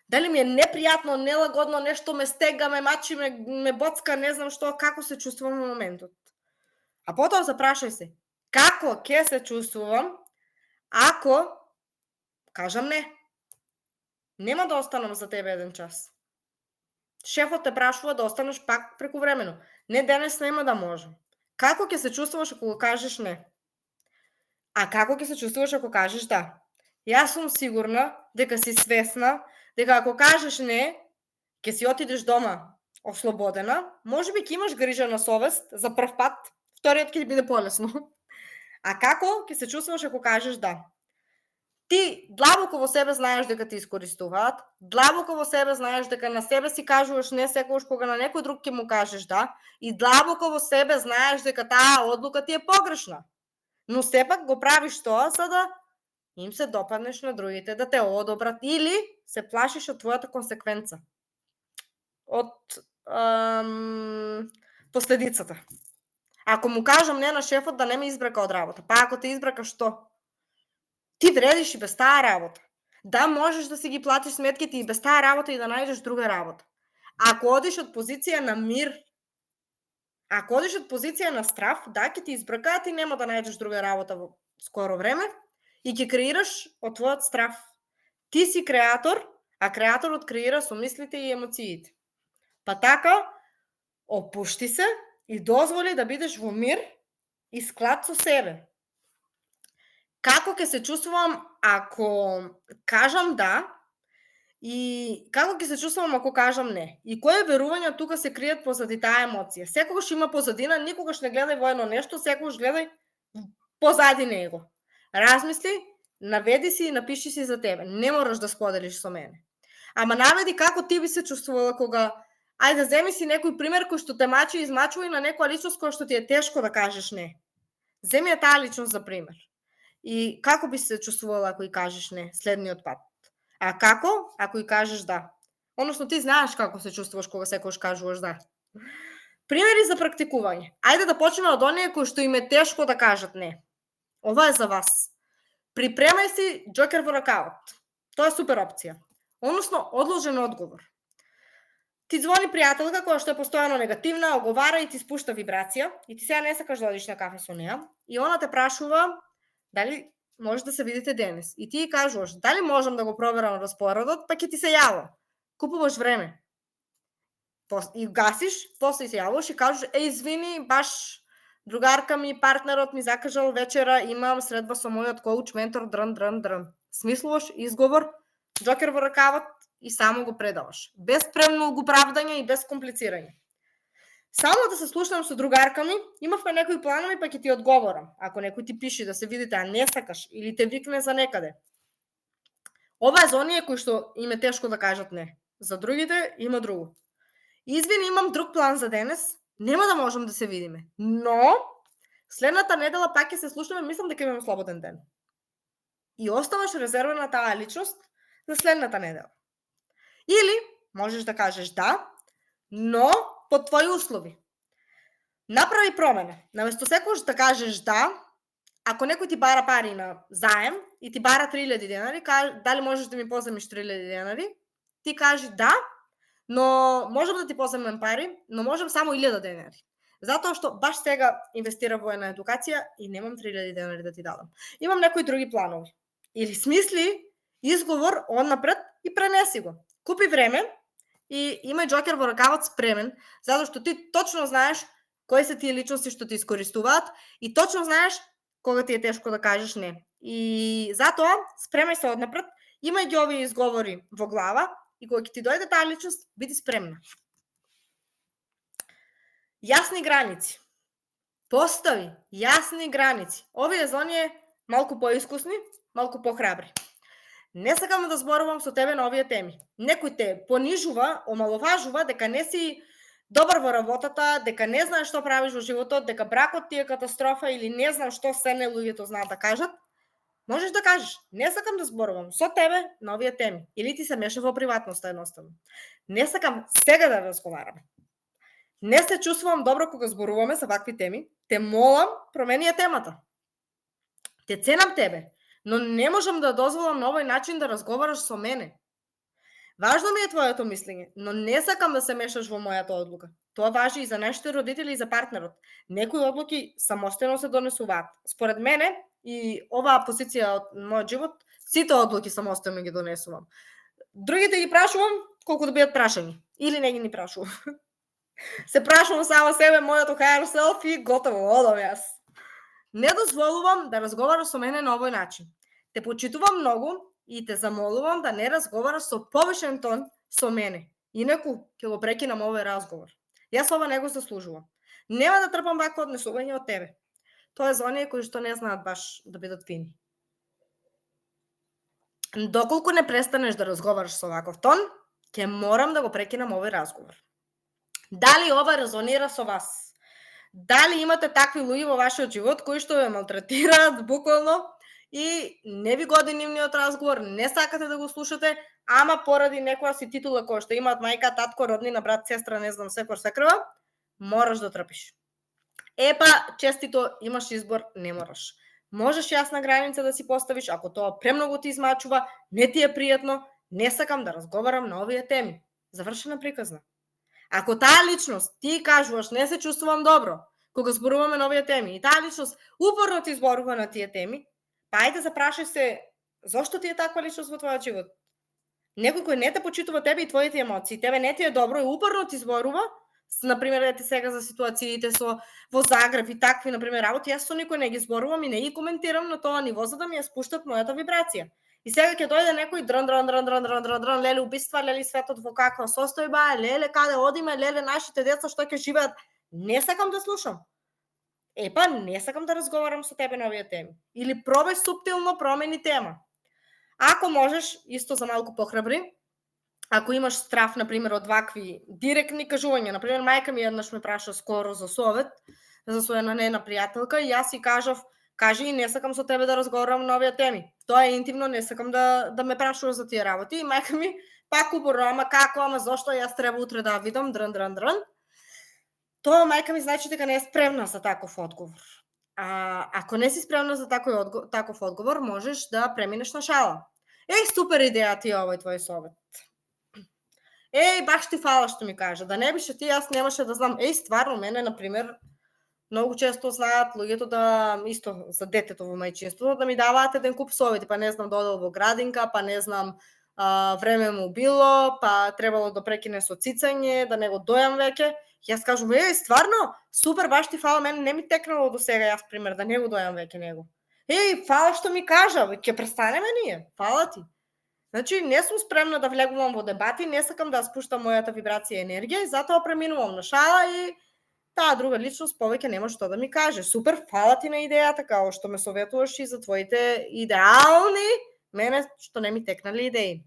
Дали ми е непријатно, нелагодно, нешто ме стега, ме мачи, ме боцка, не знам што, како се чувствувам во моментот. А потоа запрашај се, како ќе се чувствувам ако кажам не? Нема да останам за тебе еден час. Шефот те прашува да останеш пак прекувремено. Не денес нема да можам. Како ќе се чувствуваш ако го кажеш не? А како ќе се чувствуваш ако кажеш да? Јас сум сигурна дека си свесна дека ако кажеш не, ќе си отидеш дома ослободена, можеби ќе имаш грижа на совест за прв пат, вториот ќе ти биде полесно. А како ќе се чувствуваш ако кажеш да? Ти длабоко во себе знаеш дека ти искористуваат, длабоко во себе знаеш дека на себе си кажуваш не секогаш кога на некој друг ќе му кажеш да, и длабоко во себе знаеш дека таа одлука ти е погрешна. Но сепак го правиш тоа за да им се допаднеш на другите, да те одобрат или се плашиш од твојата консеквенца. Од последицата. Ако му кажам не на шефот да не ме избрака од работа, па ако те избрака што? Ти вредиш и без таа работа. Да, можеш да си ги платиш сметките и без таа работа и да најдеш друга работа. Ако одиш од позиција на мир, ако одиш од позиција на страв, да, ќе ти избракаат и нема да најдеш друга работа во скоро време и ќе креираш од твојот страв. Ти си креатор, а креаторот креира со мислите и емоциите. Па така, опушти се, и дозволи да бидеш во мир и склад со себе. Како ќе се чувствувам ако кажам да и како ќе се чувствувам ако кажам не? И кои верувања тука се кријат позади таа емоција? Секогаш има позадина, никогаш не гледај во едно нешто, секогаш гледај позади него. Размисли, наведи си и напиши си за тебе. Не мораш да споделиш со мене. Ама наведи како ти би се чувствувала кога... Ајде, земи си некој пример кој што те мачи и измачува и на некоја личност која што ти е тешко да кажеш не. Земи ја таа личност за пример. И како би се чувствувала ако и кажеш не следниот пат? А како ако и кажеш да? Односно ти знаеш како се чувствуваш кога секогаш кажуваш да. Примери за практикување. Ајде да почнеме од оние кои што им е тешко да кажат не. Ова е за вас. Припремај си џокер во ракавот. Тоа е супер опција. Односно, одложен одговор. Ти звони пријателка која што е постојано негативна, оговара и ти спушта вибрација и ти сега не сакаш да одиш на кафе со неа и она те прашува дали може да се видите денес. И ти кажуваш, дали можам да го проверам распоредот, па ќе ти се јавам. Купуваш време. И гасиш, после се јавуваш и кажеш, извини, баш другарка ми, партнерот ми закажал вечера, имам средба со мојот коуч, ментор, дрн. Смислуваш изговор, џокер во ракавот и само го предаваш. Без премногу правдање и без комплицирање. Само да се слушнам со другарка ми, имавме некои планови, па ќе ти одговорам. Ако некој ти пише да се видите, а не сакаш, или те викне за некаде. Ова е за оние кои што им е тешко да кажат не. За другите има друго. Извини, имам друг план за денес, нема да можам да се видиме. Но, следната недела пак ќе се слушнеме, мислам дека имам слободен ден. И оставаш резервна таа личност за следната недела. Или, можеш да кажеш да, но по твои услови. Направи промена. Наместо секогаш да кажеш да, ако некој ти бара пари на заем и ти бара 3000 денари, дали можеш да ми поземиш 3000 денари, ти кажи да, но можам да ти поземем пари, но можам само 1000 денари. Затоа што баш сега инвестирам во една едукација и немам 3000 денари да ти дадам. Имам некои други планови. Или смисли изговор однапред и пренеси го. Купи време и имај џокер во ракавот спремен, затоа што ти точно знаеш кои се тие личности што ти искористуваат и точно знаеш кога ти е тешко да кажеш не. И затоа спремај се однапред, имај ги овие изговори во глава и кога ќе ти дојде таа личност, биди спремна. Јасни граници. Постави јасни граници. Овие за оние малку поискусни, малку похрабри. Не сакам да зборувам со тебе на овие теми. Некој те понижува, омаловажува дека не си добар во работата, дека не знаеш што правиш во животот, дека бракот ти е катастрофа или не знам што се не луѓето знаат да кажат. Можеш да кажеш, не сакам да зборувам со тебе на овие теми. Или ти се меша во приватноста едноставно. Не сакам сега да разговараме. Не се чувствувам добро кога зборуваме за вакви теми. Те молам, промени ја темата. Те ценам тебе, но не можам да дозволам на овој начин да разговараш со мене. Важно ми е твоето мислење, но не сакам да се мешаш во мојата одлука. Тоа важи и за нашите родители и за партнерот. Некои одлуки самостојно се донесуваат. Според мене и оваа позиција од мојот живот, сите одлуки самостојно ги донесувам. Другите ги прашувам колку да бидат прашани. Или не ги ни прашувам. Се прашувам само себе, мојото higher self и готово, одам јас. Не дозволувам да разговараш со мене на овој начин. Те почитувам многу и те замолувам да не разговараш со повишен тон со мене. Инаку ќе го прекинам овој разговор. Јас ова не го заслужувам. Нема да трпам вакво однесување од тебе. Тоа е за оние кои што не знаат баш да бидат фини. Доколку не престанеш да разговараш со ваков тон, ќе морам да го прекинам овој разговор. Дали ова резонира со вас? Дали имате такви луѓе во вашиот живот кои што ве малтретираат буквално и не ви годи нивниот разговор, не сакате да го слушате, ама поради некоја си титула која што имаат мајка, татко, роднина, брат, сестра, не знам, секрва, мораш да трпиш. Епа, честито, имаш избор, не мораш. Можеш јасна граница да си поставиш, ако тоа премногу ти измачува, не ти е пријатно, не сакам да разговарам на овие теми. Завршена приказна. Ако таа личност ти кажуваш не се чувствувам добро кога зборуваме на овие теми и таа личност упорно ти зборува на тие теми, па ајде запрашај се зошто ти е таква личност во твојот живот. Некој кој не те почитува тебе и твоите емоции, тебе не ти е добро и упорно ти зборува, Например, ете сега за ситуациите во Загреб и такви, например, работи, јас со никој не ги зборувам и не ги коментирам на тоа ниво за да ми ја спуштат мојата вибрација. И сега ќе дојде некој дрн, леле убиства, леле светот во каква состојба, леле каде одиме, леле нашите деца што ќе живеат. Не сакам да слушам. Епа, не сакам да разговарам со тебе на овие теми. Или пробај суптилно промени тема. Ако можеш, исто за малку похрабри, ако имаш страф, например, од вакви директни кажувања, например, мајка ми еднаш ме праша скоро за совет, за своја нена пријателка, и јас си кажав, кажи и не сакам со тебе да разговарам на овие теми. Тоа е интимно, не сакам да ме прашуваш за тие работи. И мајка ми пак уборно, ама како, ама зошто јас треба утре да видам, дрн. Тоа мајка ми значи дека не е спремна за таков одговор. Ако не си спремна за таков одговор, можеш да преминеш на шала. Еј, супер идеја ти е овој твој совет. Еј, баш ти фала што ми кажа. Да не беше ти, јас немаше да знам. Еј, стварно, мене, например, многу често знаат луѓето да, исто за детето во мајчинството, да ми даваат еден куп совети, па не знам, додел во градинка, па не знам, време му било, па требало да прекине со цицање, да не го дојам веќе. Јас кажувам, еј, стварно, супер, баш ти фала, мене не ми текнало до сега, јас, пример, да не го дојам веќе него. Еј, фала што ми кажа, ќе престанеме ние, фала ти. Значи, не сум спремна да влегувам во дебати, не сакам да спуштам мојата вибрација и енергија, и затоа преминувам на шала и таа друга личност повеќе нема што да ми каже. Супер, фала ти на идејата, као што ме советуваш и за твоите идеални, мене што не ми текнали идеи.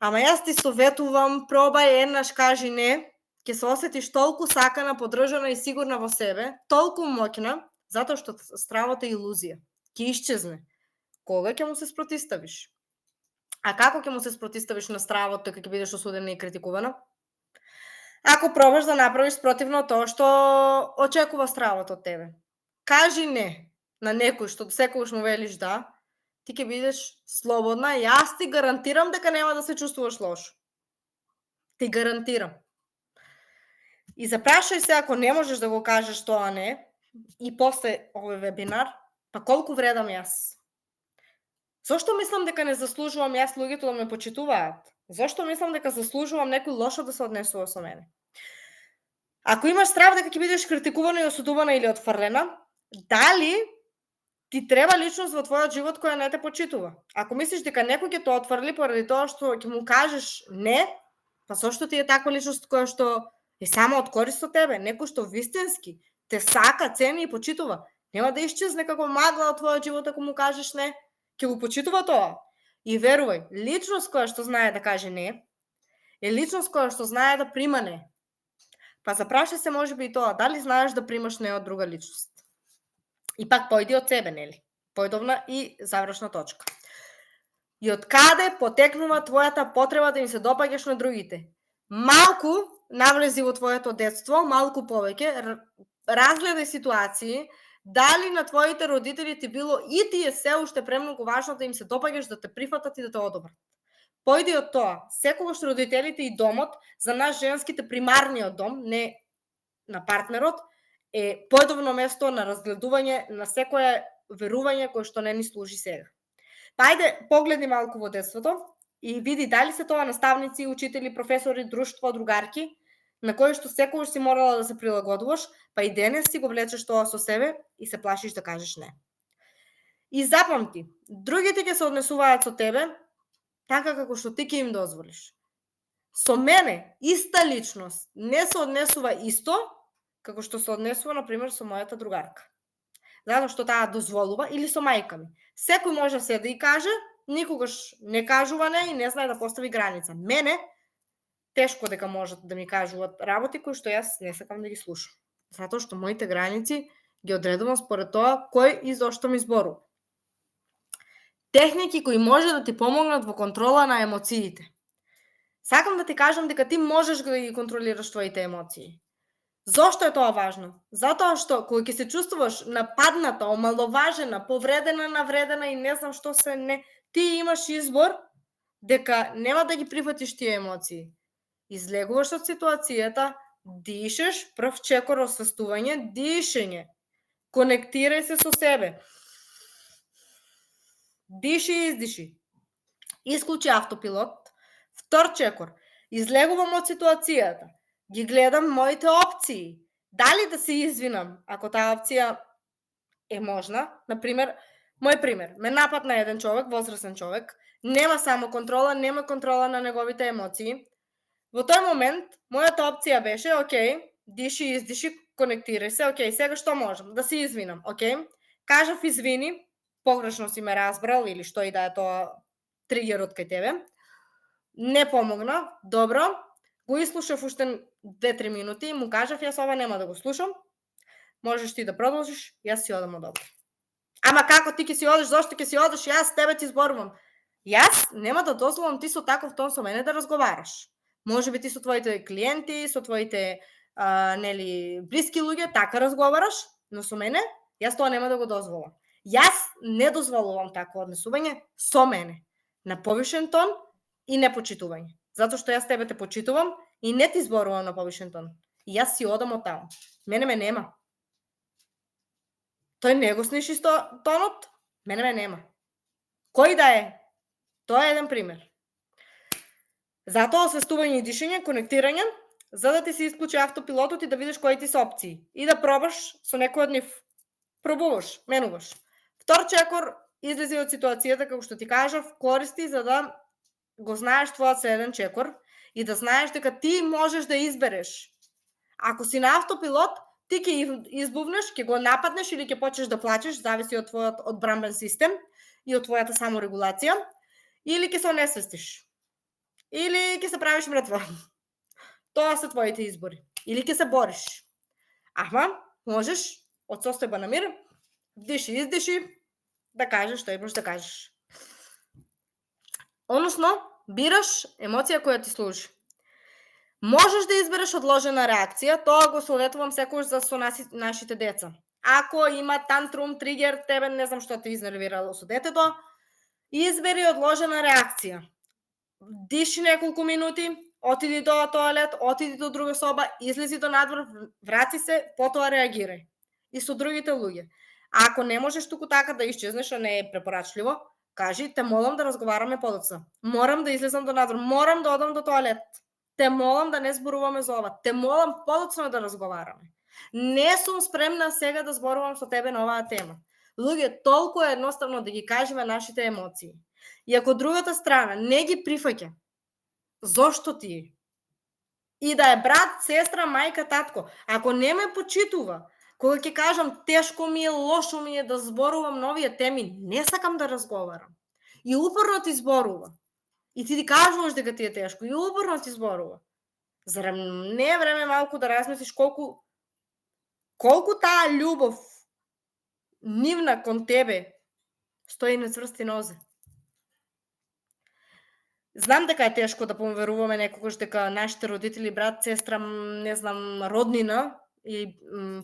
Ама јас ти советувам, пробај еднаш кажи не, ќе се осетиш толку сакана, поддржана и сигурна во себе, толку моќна, затоа што стравот е илузија. Ќе исчезне. Кога ќе му се спротиставиш? А како ќе му се спротиставиш на стравот дека ќе бидеш осудена и критикувана? Ако пробаш да направиш спротивно тоа што очекува стравот од тебе. Кажи не на некој што секогаш му велиш да, ти ќе бидеш слободна и јас ти гарантирам дека нема да се чувствуваш лошо. Ти гарантирам. И запрашај се ако не можеш да го кажеш тоа не, и после овој вебинар, па колку вредам јас? Зошто мислам дека не заслужувам јас луѓето да ме почитуваат? Зошто мислам дека заслужувам некој лошо да се однесува со мене? Ако имаш страв дека ќе бидеш критикувана и осудувана или отфрлена, дали ти треба личност во твојот живот која не те почитува? Ако мислиш дека некој ќе те отфрли поради тоа што ќе му кажеш не, па зошто ти е таква личност која што е само од корист од тебе, некој што вистински те сака, цени и почитува, нема да исчезне како магла од твојот живот ако му кажеш не. Ќе го почитува тоа. И верувај, личност која што знае да каже не, е личност која што знае да прима не. Па запрашај се можеби и тоа, дали знаеш да примаш не од друга личност. И пак појди од себе, нели? Појдовна и завршна точка. И од каде потекнува твојата потреба да им се допаѓаш на другите? Малку навлези во твоето детство, малку повеќе, разгледај ситуации, дали на твоите родители ти било и ти е се уште премногу важно да им се допаѓаш, да те прифатат и да те одобрат. Појди од тоа. Секогаш родителите и домот, за нас женските примарниот дом, не на партнерот, е појдовно место на разгледување на секое верување кое што не ни служи сега. Па ајде, погледи малку во детството и види дали се тоа наставници, учители, професори, друштво, другарки, на кои што секогаш си морала да се прилагодуваш, па и денес си го влечеш тоа со себе и се плашиш да кажеш не. И запамти, другите ќе се однесуваат со тебе така како што ти ќе им дозволиш. Со мене, иста личност, не се однесува исто како што се однесува, например, со мојата другарка. Затоа што таа дозволува, или со мајка ми. Секој може се да и каже, никогаш не кажува не и не знае да постави граница. Мене, тешко дека можат да ми кажуваат работи кои што јас не сакам да ги слушам. Затоа што моите граници ги одредувам според тоа кој и зошто ми зборува. Техники кои може да ти помогнат во контрола на емоциите. Сакам да ти кажам дека ти можеш да ги контролираш твоите емоции. Зошто е тоа важно? Затоа што кога ќе се чувствуваш нападната, омаловажена, повредена, навредена и не знам што се не, ти имаш избор дека нема да ги прифатиш тие емоции. Излегуваш од ситуацијата, дишеш, прв чекор освестување, дишење. Конектирај се со себе. Диши и издиши. Исклучи автопилот. Втор чекор. Излегувам од ситуацијата. ги гледам моите опции. Дали да се извинам, ако таа опција е можна. Например, мој пример, ме нападна еден човек, возрастен човек, нема самоконтрола, нема контрола на неговите емоции. Во тој момент, мојата опција беше, окей, диши, издиши, конектирај се, окей, сега што можам? Да се извинам, окей? Кажав извини, погрешно си ме разбрал или што и да е тоа тригерот кај тебе. Не помогна, добро, го изслушав уште 2-3 минути и му кажав, јас ова нема да го слушам, можеш ти да продолжиш, јас си одам од овде. Ама како ти ќе си одиш, зошто ќе си одиш, јас тебе ти зборувам. Јас нема да дозволам ти со таков тон со мене да разговараш. Може би ти со твоите клиенти, со твоите блиски луѓе така разговараш, но со мене јас тоа нема да го дозволам. Јас не дозволувам такво однесување со мене, на повишен тон и непочитување. Затоа што јас тебе те почитувам и не ти зборувам на повишен тон. И јас си одам од таму. Мене ме нема. Тој не го сниши тонот, мене ме нема. Кој да е? Тоа е еден пример. Затоа освестување и дишење, конектирање, за да ти се исклучи автопилотот и да видиш кои ти се опции. И да пробаш со некој од нив. Пробуваш, менуваш. Втор чекор, излези од ситуацијата, како што ти кажав, користи за да го знаеш твојот следен чекор и да знаеш дека ти можеш да избереш. Ако си на автопилот, ти ќе избувнеш, ќе го нападнеш или ќе почнеш да плачеш, зависи од твојот одбранбен систем и од твојата саморегулација, или ќе се онесвестиш. Или ќе се правиш мртва. Тоа се твоите избори. Или ќе се бориш. Ама, можеш од состојба на мир, вдиши, издиши, да кажеш што имаш да кажеш. Односно, бираш емоција која ти служи. Можеш да избереш одложена реакција, тоа го советувам секогаш за со нашите деца. Ако има тантрум, тригер, тебе не знам што те изнервирало со детето, избери одложена реакција. Диши неколку минути, отиди до тоалет, отиди до друга соба, излези до надвор, врати се, потоа реагирај. И со другите луѓе. А ако не можеш туку така да исчезнеш, а не е препорачливо, кажи, те молам да разговараме подоцна. Морам да излезам до надвор, морам да одам до тоалет. Те молам да не зборуваме за ова. Те молам подоцна да разговараме. Не сум спремна сега да зборувам со тебе на оваа тема. Луѓе, толку е едноставно да ги кажеме нашите емоции. И ако другата страна не ги прифаќа, зошто ти? И да е брат, сестра, мајка, татко, ако не ме почитува, кога ќе кажам тешко ми е, лошо ми е да зборувам на овие теми, не сакам да разговарам. И упорно ти зборува. И ти кажуваш дека ти е тешко, и упорно ти зборува. Зарем не е време малку да размислиш колку таа љубов нивна кон тебе стои на цврсти нозе. Знам дека е тешко да поверуваме некогаш дека нашите родители, брат, сестра, не знам, роднина и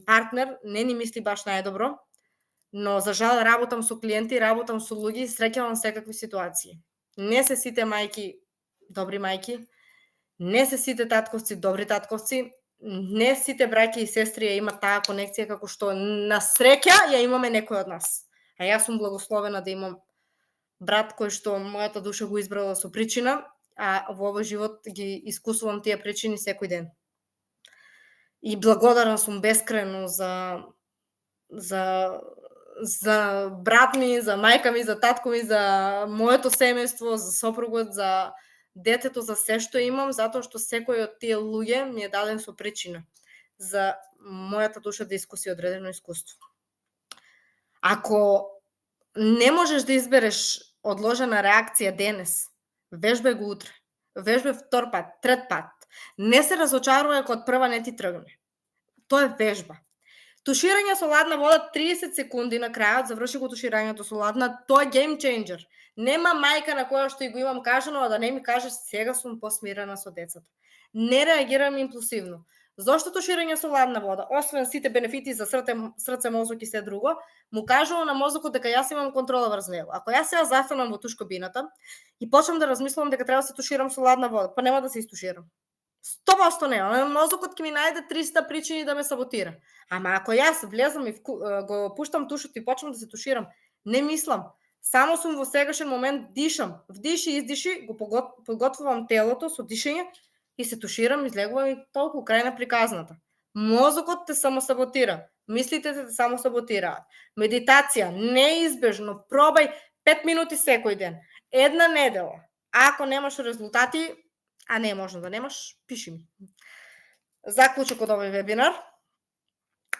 партнер не ни мисли баш најдобро, но за жал работам со клиенти, работам со луѓе и среќавам секакви ситуации. Не се сите мајки добри мајки, не се сите татковци добри татковци, не сите браќа и сестри ја имат таа конекција како што на среќа ја имаме некој од нас. А јас сум благословена да имам брат кој што мојата душа го избрала со причина, а во овој живот ги искусувам тие причини секој ден. И благодарна сум бескрајно за брат ми, за мајка ми, за татко ми, за моето семејство, за сопругот, за детето, за се што имам, затоа што секој од тие луѓе ми е даден со причина за мојата душа да искуси одредено искуство. Ако не можеш да избереш одложена реакција денес, вежбај го утре. Вежбај втор пат, трет пат. Не се разочарувај ако од прва не ти тргне. Тоа е вежба. Туширање со ладна вода 30 секунди на крајот, заврши го туширањето со ладна, тоа е game changer. Нема мајка на која што и го имам кажано, а да не ми каже сега сум посмирена со децата. Не реагирам импулсивно. Зошто туширање со ладна вода? Освен сите бенефити за срце, мозок и се друго, му кажувам на мозокот дека јас имам контрола врз него. Ако јас сега застанам во тушкабината и почнам да размислувам дека треба да се туширам со ладна вода, па нема да се истуширам. 100% нема. Мозокот ќе ми најде 300 причини да ме саботира. Ама ако јас влезам и го пуштам тушот и почнам да се туширам, не мислам. Само сум во сегашен момент, дишам. Вдиши, издиши, го подготвувам телото со дишење и се туширам, излегувам и толку, крај на приказната. Мозокот те самосаботира, мислите те самосаботираат. Медитација, неизбежно, пробај 5 минути секој ден, една недела. Ако немаш резултати, а не е можно да немаш, пиши ми. Заклучок од овој вебинар.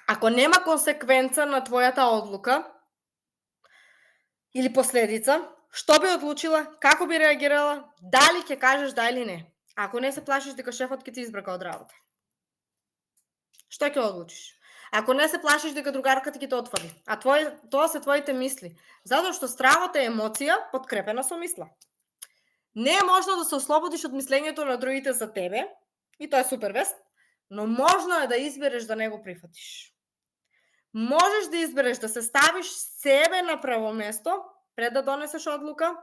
Ако нема консеквенца на твојата одлука или последица, што би одлучила, како би реагирала, дали ќе кажеш да или не? Ако не се плашиш дека шефот ќе ти избрака од работа. Што ќе одлучиш? Ако не се плашиш дека другарката ќе те отфрли, а тоа се твоите мисли, затоа што стравот е емоција подкрепена со мисла. Не е можно да се ослободиш од мислењето на другите за тебе, и тоа е супер вест, но можно е да избереш да не го прифатиш. Можеш да избереш да се ставиш себе на право место пред да донесеш одлука.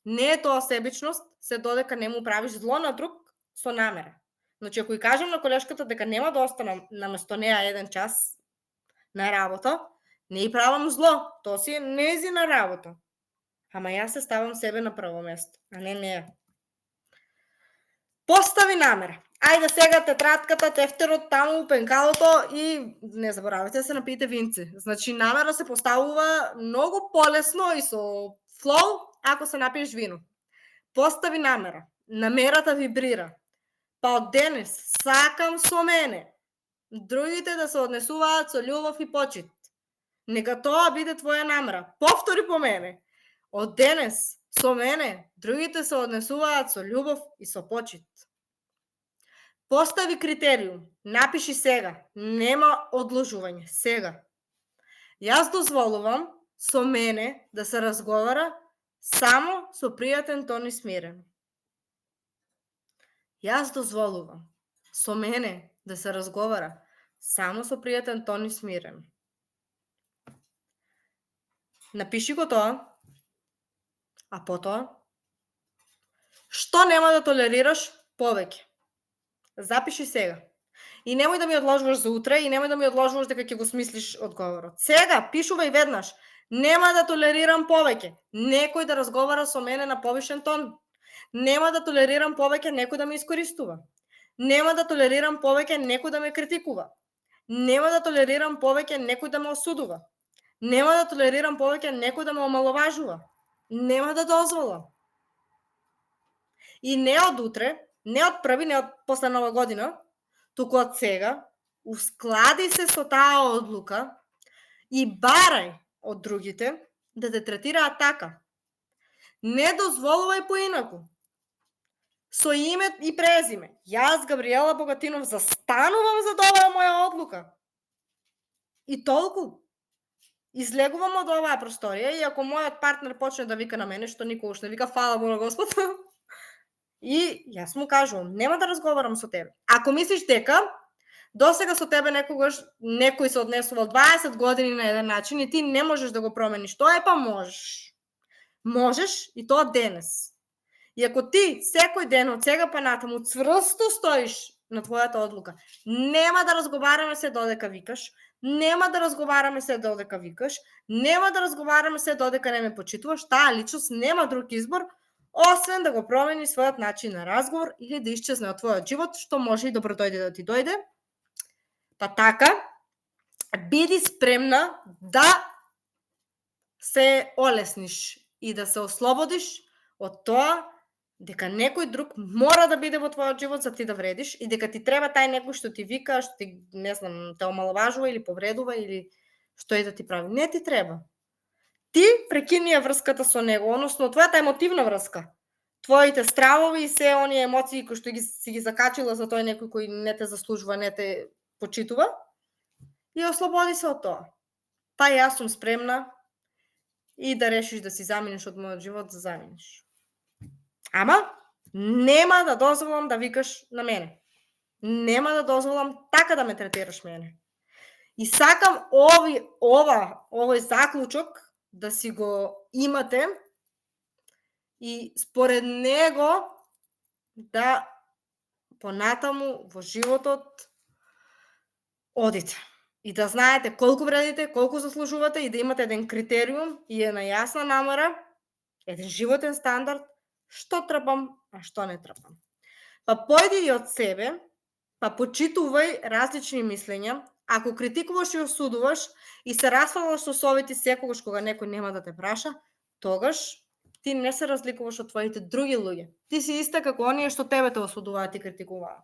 Не е тоа себичност, се додека не му правиш зло на друг со намера. Значи, ако и кажам на колешката дека нема да останам наместо неа 1 час на работа, не и правам зло, тоа си е нејзина работа. Ама јас се ставам себе на право место, а не неа. Постави намера. Ајде сега тетратката, тефтерот, таму, пенкалото и не заборавајте да се напиете винци. Значи, намера се поставува многу полесно и со флоу ако се напиеш вино. Постави намера. Намерата вибрира. Па од денес сакам со мене другите да се однесуваат со љубов и почит. Нека тоа биде твоја намера. Повтори по мене. Од денес со мене другите се однесуваат со љубов и со почит. Постави критериум. Напиши сега. Нема одложување. Сега. Јас дозволувам со мене да се разговара само со пријатен тон и смирен. Јас дозволувам со мене да се разговара само со пријатен тон и смирен. Напиши го тоа, а потоа, што нема да толерираш повеќе? Запиши сега. И немој да ми одложуваш за утре, и немој да ми одложуваш дека ќе го смислиш одговорот. Сега, пишувај веднаш. Нема да толерирам повеќе некој да разговара со мене на повишен тон. Нема да толерирам повеќе некој да ме искористува. Нема да толерирам повеќе некој да ме критикува. Нема да толерирам повеќе некој да ме осудува. Нема да толерирам повеќе некој да ме омаловажува. Нема да дозволам. И не од утре, не од први, не од после Нова година, туку од сега, усклади се со таа одлука и барај од другите да те третираат така. Не дозволувај поинаку. Со име и презиме. Јас, Габриела Богатинов, застанувам за оваа моја одлука. И толку. Излегувам од оваа просторија и ако мојот партнер почне да вика на мене, што никогаш не вика, фала му на Господ, и јас му кажувам, нема да разговарам со тебе. Ако мислиш дека досега со тебе некој се однесувал 20 години на еден начин и ти не можеш да го промениш, тоа е па можеш. Можеш и тоа денес. И ако ти секој ден од сега па натаму цврсто стоиш на твојата одлука, нема да разговараме се додека викаш, нема да разговараме се додека викаш, нема да разговараме се додека не ме почитуваш, таа личност нема друг избор, освен да го промени својот начин на разговор или да исчезне од твојот живот, што може и добро дојде да ти дојде. Па така, биди спремна да се олесниш и да се ослободиш од тоа дека некој друг мора да биде во твојот живот за ти да вредиш и дека ти треба тај некој што ти вика, што ти, не знам, те омаловажува или повредува или што и да ти прави. Не ти треба. Ти прекини врската со него, односно твојата емотивна врска. Твоите стравови и се оние емоции кои што си ги закачила за тој некој кој не те заслужува, не те почитува, и ослободи се од тоа. Па јас сум спремна и да решиш да си замениш од мојот живот, да замениш. Ама нема да дозволам да викаш на мене. Нема да дозволам така да ме третираш мене. И сакам овој заклучок да си го имате и според него да понатаму во животот одите. И да знаете колку вредите, колку заслужувате и да имате еден критериум и една јасна намера, еден животен стандард, што трпам, а што не трпам. Па појди и од себе, па почитувај различни мислења. Ако критикуваш и осудуваш и се расфалаш со совети секогаш кога некој нема да те праша, тогаш ти не се разликуваш од твоите други луѓе. Ти си иста како оние што тебе те осудуваат и критикуваат.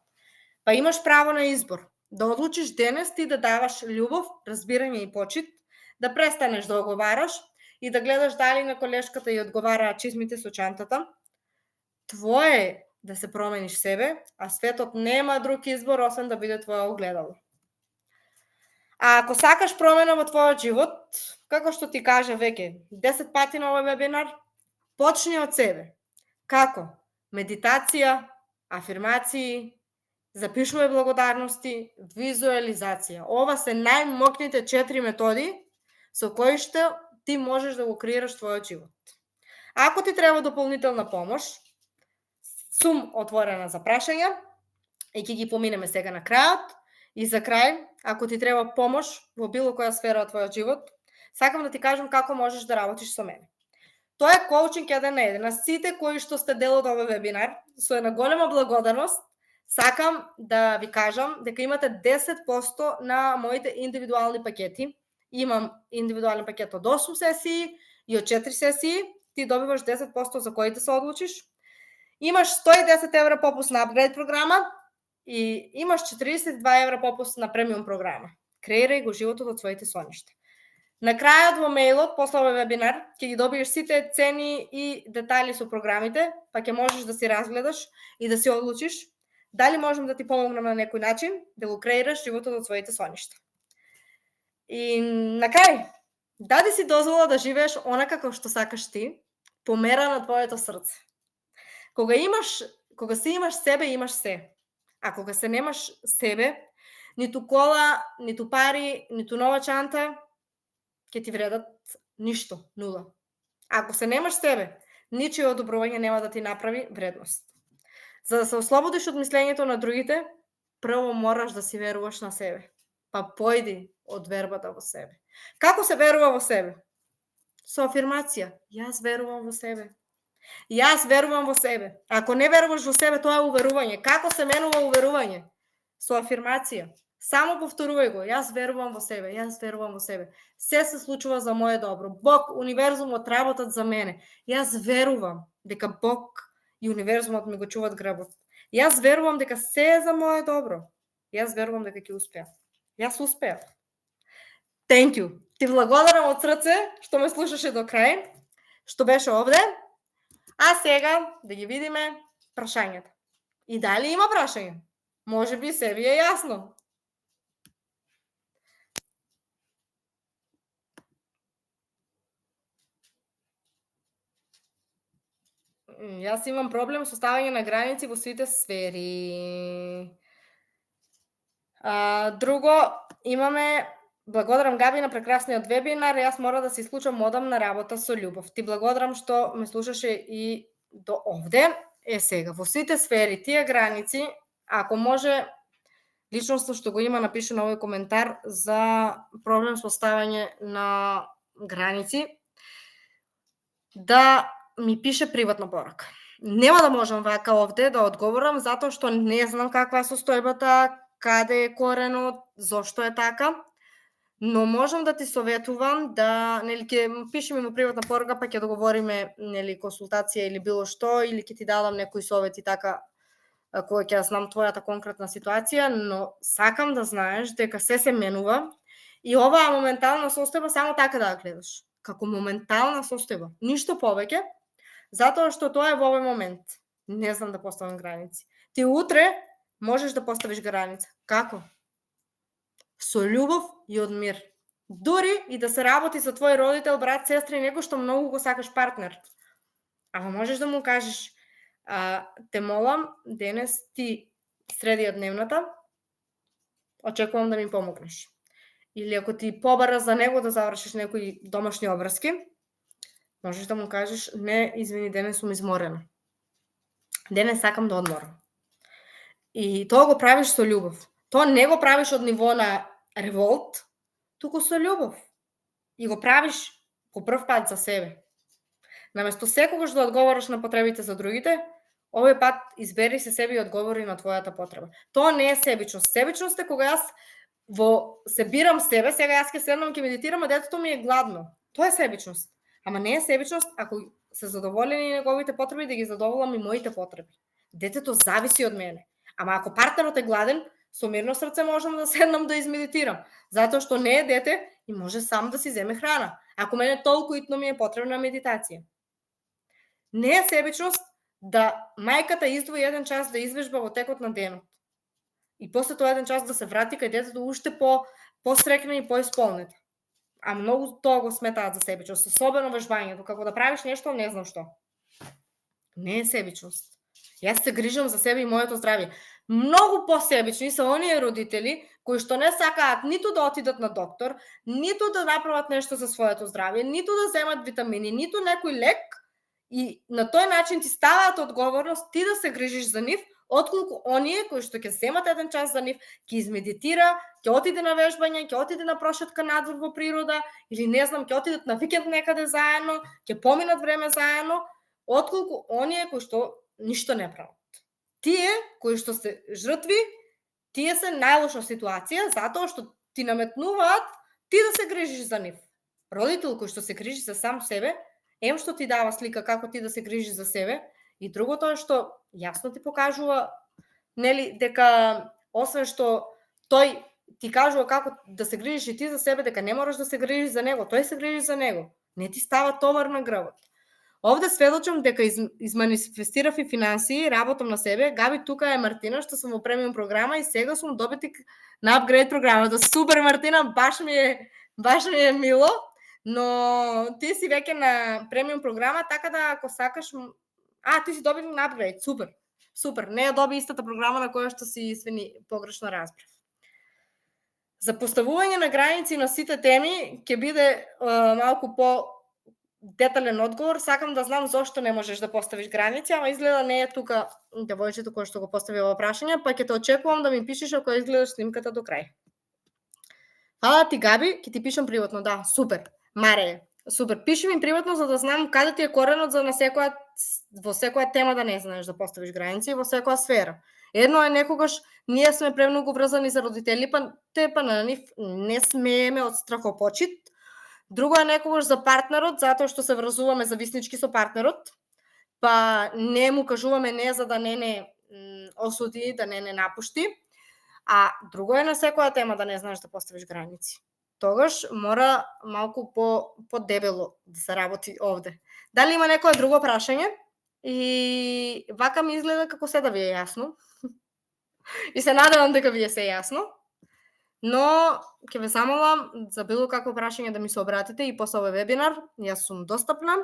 Па имаш право на избор. Да одлучиш денес ти да даваш љубов, разбирање и почит, да престанеш да оговараш и да гледаш дали на колешката и одговараат чизмите со чантата. Твое е да се промениш себе, а светот нема друг избор освен да биде твое огледало. А ако сакаш промена во твојот живот, како што ти кажа веќе 10 пати на овој вебинар, почни од себе. Како? Медитација, афирмации, запишувај благодарности, визуализација. Ова се најмокните 4 методи со кои што ти можеш да го креираш твојот живот. Ако ти треба дополнителна помош, сум отворена за прашања и ќе ги поминеме сега на крајот. И за крај, ако ти треба помош во било која сфера од твојот живот, сакам да ти кажам како можеш да работиш со мене. Тоа е коучинг 1 на 1. На сите кои што сте дел од овој вебинар, со една голема благодарност, сакам да ви кажам дека имате 10% на моите индивидуални пакети. Имам индивидуален пакет од 8 сесии и од 4 сесии. Ти добиваш 10% за кои да се одлучиш. Имаш 110 евра попуст на апгрейд програма и имаш 42 евра попуст на премиум програма. Креирај го животот од своите соништа. На крајот во мејлот, после овој вебинар, ќе ги добиеш сите цени и детали со програмите, па ќе можеш да си разгледаш и да си одлучиш дали можем да ти помогнем на некој начин да го креираш животот од своите соништа. И на крај, дади си дозвола да живееш онака како што сакаш ти, по мера на твоето срце. Кога си имаш себе, имаш се. А кога се немаш себе, ниту кола, ниту пари, ниту нова чанта, ќе ти вредат ништо, нула. Ако се немаш себе, ничие одобрување нема да ти направи вредност. За да се ослободиш од мислењето на другите, прво мораш да си веруваш на себе. Па појди од вербата во себе. Како се верува во себе? Со афирмација. Јас верувам во себе. Јас верувам во себе. Ако не веруваш во себе, тоа е уверување. Како се менува уверување? Со афирмација. Само повторувај го. Јас верувам во себе. Јас верувам во себе. Се се случува за моje добро. Бог, универзумот работат за мене. Јас верувам дека Бог и универзумот ми го чуват грбот. Јас верувам дека се е за моje добро. Јас верувам дека ќе успеам. Јас успеав. Thank you. Ти благодарам од срце што ме слушаше до крај, што беше овде. А сега да ги видиме прашањата. И дали има прашања? Може би се ви е јасно. Јас имам проблем со ставање на граници во сите сфери. Друго, имаме благодарам Габи на прекрасниот вебинар. Јас мора да се исклучам одам на работа со љубов. Ти благодарам што ме слушаше и до овде. Сега, во сите сфери, тие граници, ако може, личноста што го има напише на овој коментар за проблем со ставање на граници, да ми пише приватна порака. Нема да можам вака овде да одговорам, затоа што не знам каква е состојбата, каде е коренот, зошто е така, но можам да ти советувам да, нели, ќе пиши ми приватна порака, па ќе договориме, нели, консултација или било што, или ќе ти дадам некои совети така, кога ќе знам твојата конкретна ситуација, но сакам да знаеш дека се менува и оваа моментална состојба само така да ја гледаш, како моментална состојба, ништо повеќе, затоа што тоа е во овој момент. Не знам да поставам граници. Ти утре можеш да поставиш граница. Како? Со љубов и од мир. Дури и да се работи со твој родител, брат, сестра и некој што многу го сакаш партнер. Ама можеш да му кажеш, те молам, денес ти среди од дневната, очекувам да ми помогнеш. Или ако ти побара за него да завршиш некои домашни обврски, можеш да му кажеш, не, извини, денес сум изморена. Денес сакам да одморам. И тоа го правиш со љубов. Тоа не го правиш од ниво на револт, туку со љубов. И го правиш по прв пат за себе. Наместо секогаш да одговораш на потребите за другите, Овој пат избери се себе и одговори на твојата потреба. Тоа не е себичност. Себичност е кога јас се бирам себе, сега јас ќе седнам ќе медитирам, а детето ми е гладно. Тоа е себичност. Ама не е себичност ако се задоволени неговите потреби да ги задоволам и моите потреби. Детето зависи од мене. Ама ако партнерот е гладен, со мирно срце можам да седнам да измедитирам, затоа што не е дете и може сам да си земе храна. Ако мене толку итно ми е потребна медитација. Не е себичност да мајката издвои 1 час да извежба во текот на денот. И после тоа 1 час да се врати кај детето уште посрекна и поисполнета. А многу тоа го сметаат за себичност, особено вежбањето, како да правиш нешто, не знам што. Не е себичност. Јас се грижам за себе и моето здравје. Многу посебични се оние родители кои што не сакаат ниту да отидат на доктор, ниту да направат нешто за своето здравје, ниту да земат витамини, ниту некој лек, и на тој начин ти ставаат одговорност ти да се грижиш за нив, отколку оние кои што ќе земат 1 час за нив, ќе измедитира, ќе отиде на вежбање, ќе отиде на прошетка надвор во природа, или не знам, ќе отидат на викенд некаде заедно, ќе поминат време заедно, отколку оние кои што ништо не прават. Тие кои што се жртви, тие се најлоша ситуација, затоа што ти наметнуваат ти да се грижиш за нив. Родител кој што се грижи за сам себе, што ти дава слика како ти да се грижиш за себе, и другото е што јасно ти покажува, нели, дека освен што тој ти кажува како да се грижиш и ти за себе, дека не мораш да се грижиш за него, тој се грижи за него. Не ти става товар на грбот. Овде сведочам дека изманифестирав и финансии, работам на себе. Габи, тука е Мартина, што сум во премиум програма и сега сум добитник на апгрейд програмата. Супер, Мартина, баш ми е мило, но ти си веќе на премиум програма, така да ако сакаш... ти си добитник на апгрейд, супер. Супер, не ја доби истата програма на која што си свини погрешно разбрав. За поставување на граници на сите теми ќе биде малку детален одговор. Сакам да знам зошто не можеш да поставиш граници, ама изгледа не е тука девојчето кој што го постави ова прашање, па ќе те очекувам да ми пишеш ако изгледаш снимката до крај. Фала ти, Габи, ќе ти пишам приватно, да, супер. Маре, супер. Пиши ми приватно за да знам каде ти е коренот за во секоја тема да не знаеш да поставиш граници во секоја сфера. Едно е некогаш ние сме премногу врзани за родители, па на нив не смееме од страхопочит. Друго е некогаш за партнерот, затоа што се врзуваме зависнички со партнерот, па не му кажуваме не за да не осуди, да не напушти. А друго е на секоја тема да не знаеш да поставиш граници. Тогаш мора малку по-дебело да се работи овде. Дали има некое друго прашање? И вака ми изгледа како се да ви е јасно. И се надевам дека ви е се јасно. Но ќе ве замолам за било какво прашање да ми се обратите и после овој вебинар. Јас сум достапна.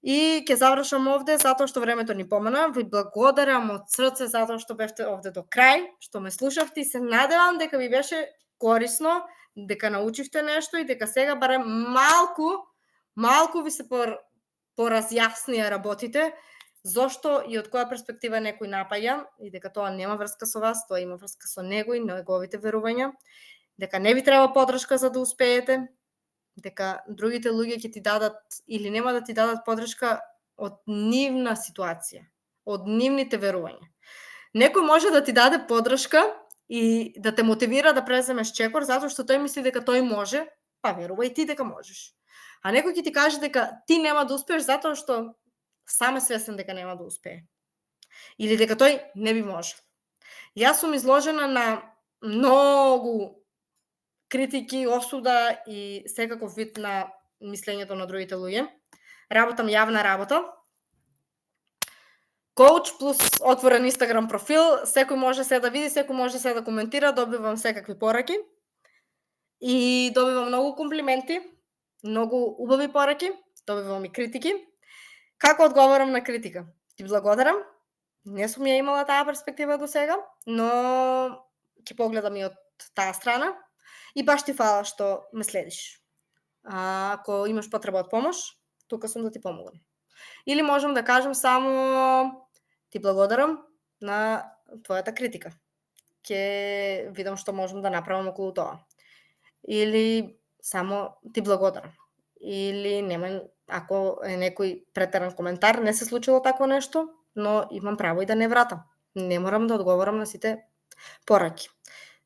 И ќе завршам овде затоа што времето ни помина. Ви благодарам од срце затоа што бевте овде до крај, што ме слушавте и се надевам дека ви беше корисно, дека научивте нешто и дека сега барем малку ви се поразјаснија работите, зошто и од која перспектива некој напаѓа и дека тоа нема врска со вас, тоа има врска со него и неговите верувања, дека не ви треба поддршка за да успеете, дека другите луѓе ќе ти дадат или нема да ти дадат поддршка од нивна ситуација, од нивните верувања. Некој може да ти даде поддршка и да те мотивира да преземеш чекор затоа што тој мисли дека тој може, па верува и ти дека можеш. А некој ќе ти каже дека ти нема да успееш затоа што сам е свесен дека нема да успее. Или дека тој не би можел. Јас сум изложена на многу критики, осуда и секаков вид на мислењето на другите луѓе. Работам јавна работа. Коуч плюс отворен Инстаграм профил, секој може се да види, секој може се да коментира, добивам секакви пораки и добивам многу комплименти, многу убави пораки, добивам и критики. Како одговарам на критика? Ти благодарам. Не сум ја имала таа перспектива до сега, но ќе погледам и од таа страна. И баш ти фала што ме следиш. Ако имаш потреба од помош, тука сум да ти помогам. Или можам да кажам само ти благодарам на твојата критика. Ќе видам што можам да направам околу тоа. Или само ти благодарам. Или нема, ако е некој претеран коментар, не се случило такво нешто, но имам право и да не вратам. Не морам да одговорам на сите пораки.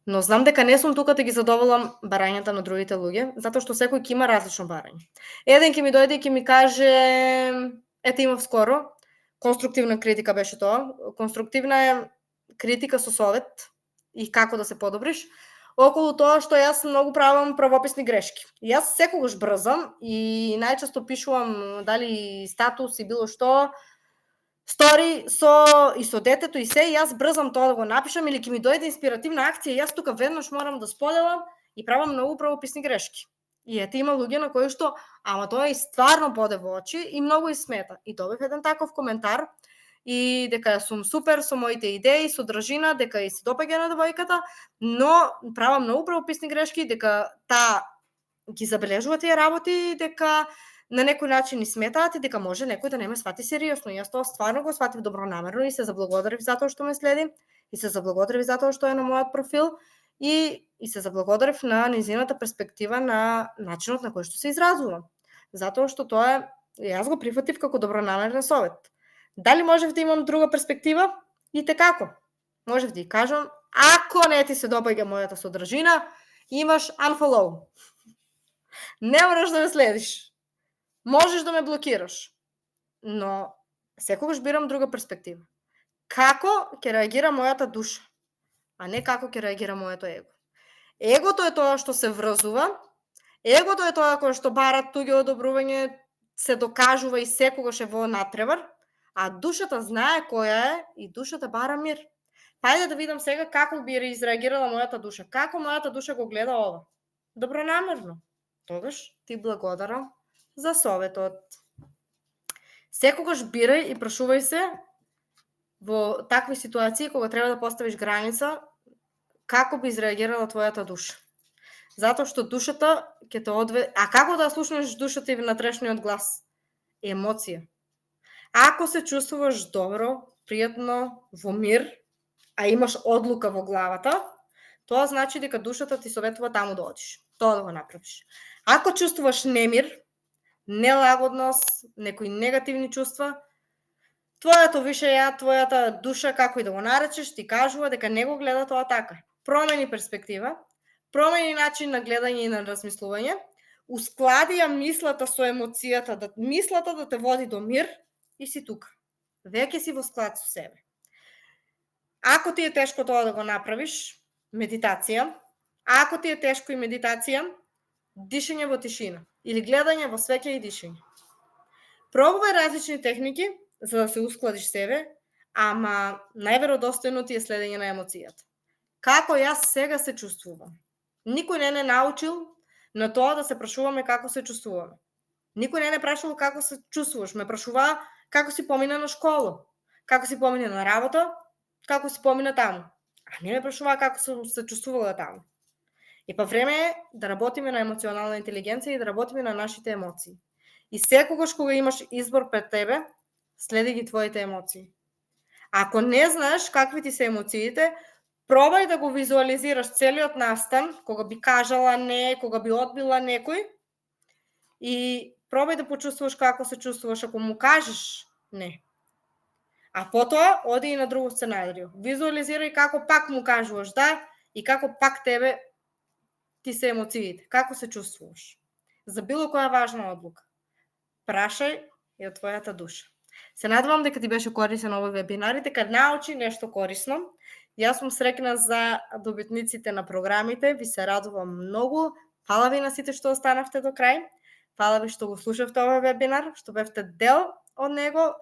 Но знам дека не сум тука да ги задоволам барањата на другите луѓе, затоа што секој ќе има различно барање. Еден ќе ми дојде и ќе ми каже, ете имав скоро, конструктивна критика беше тоа. Конструктивна е критика со совет и како да се подобриш, околу тоа што јас многу правам правописни грешки. Јас секогаш брзам и најчесто пишувам дали статус и било што, стори со детето и се, и јас брзам тоа да го напишам или ќе ми дојде инспиративна акција, јас тука веднаш морам да споделам и правам многу правописни грешки. И ете има луѓе на кои што, ама тоа и стварно боде во очи и многу и смета. И добив еден таков коментар и дека сум супер со моите идеи, содржина, дека и се допаѓа на девојката, но правам многу правописни грешки, дека таа ги забележува тие работи, дека на некој начин и сметаат и дека може некој да не ме свати сериозно. Јас тоа стварно го сватив добронамерно и се заблагодарив затоа што ме следи, и се заблагодарив затоа што е на мојот профил и се заблагодарив на низината перспектива на начинот на кој што се изразува. Затоа што тоа е, јас го прифатив како добронамерен совет. Дали можев да имам друга перспектива? И те како? Можев да ја кажам, ако не ти се допаѓа мојата содржина, имаш unfollow. Не мораш да ме следиш. Можеш да ме блокираш. Но секогаш бирам друга перспектива. Како ќе реагира мојата душа, а не како ќе реагира моето его. Егото е тоа што се врзува, егото е тоа кое што бара туѓо одобрување, се докажува и секогаш е во натревар, а душата знае која е и душата бара мир. Ајде да видам сега како би изреагирала мојата душа. Како мојата душа го гледа ова? Добронамерно. Тогаш ти благодарам за советот. Секогаш бирај и прашувај се во такви ситуации кога треба да поставиш граница, како би изреагирала твојата душа. Затоа што душата ќе те одведе. А како да слушнеш душата и внатрешниот глас? Емоција. Ако се чувствуваш добро, пријатно, во мир, а имаш одлука во главата, тоа значи дека душата ти советува таму да одиш. Тоа да го направиш. Ако чувствуваш немир, нелагодност, некои негативни чувства, твоето више ја, твојата душа, како и да го наречеш, ти кажува дека не го гледа тоа така. Промени перспектива, промени начин на гледање и на размислување, усклади ја мислата со емоцијата, мислата да те води до мир и си тука. Веќе си во склад со себе. Ако ти е тешко тоа да го направиш, медитација, ако ти е тешко и медитација, дишење во тишина или гледање во светле и дишење. Пробувај различни техники за да се ускладиш себе, ама најверодостојно ти е следење на емоцијата. Како јас сега се чувствувам? Никој не научил на тоа да се прашуваме како се чувствуваме. Никој не прашувал како се чувствуваш, ме прашуваа како си помина на школа, како си помина на работа, како си помина таму. А не ме прашуваа како сум се чувствувала таму. И па време е да работиме на емоционална интелигенција и да работиме на нашите емоции. И секогаш кога имаш избор пред тебе, следи ги твоите емоции. Ако не знаеш какви ти се емоциите, пробај да го визуализираш целиот настан, кога би кажала не, кога би одбила некој, и пробај да почувствуваш како се чувствуваш ако му кажеш не. А потоа оди и на друго сценарио. Визуализирај како пак му кажуваш да и како пак тебе ти се емоциите, како се чувствуваш. За било која важна одлука. Прашај ја твојата душа. Се надевам дека ти беше корисен овој вебинар и дека научи нешто корисно. Јас сум среќна за добитниците на програмите, ви се радувам многу. Фала ви на сите што останавте до крај. Фала ви што го слушавте овој вебинар, што бевте дел од него.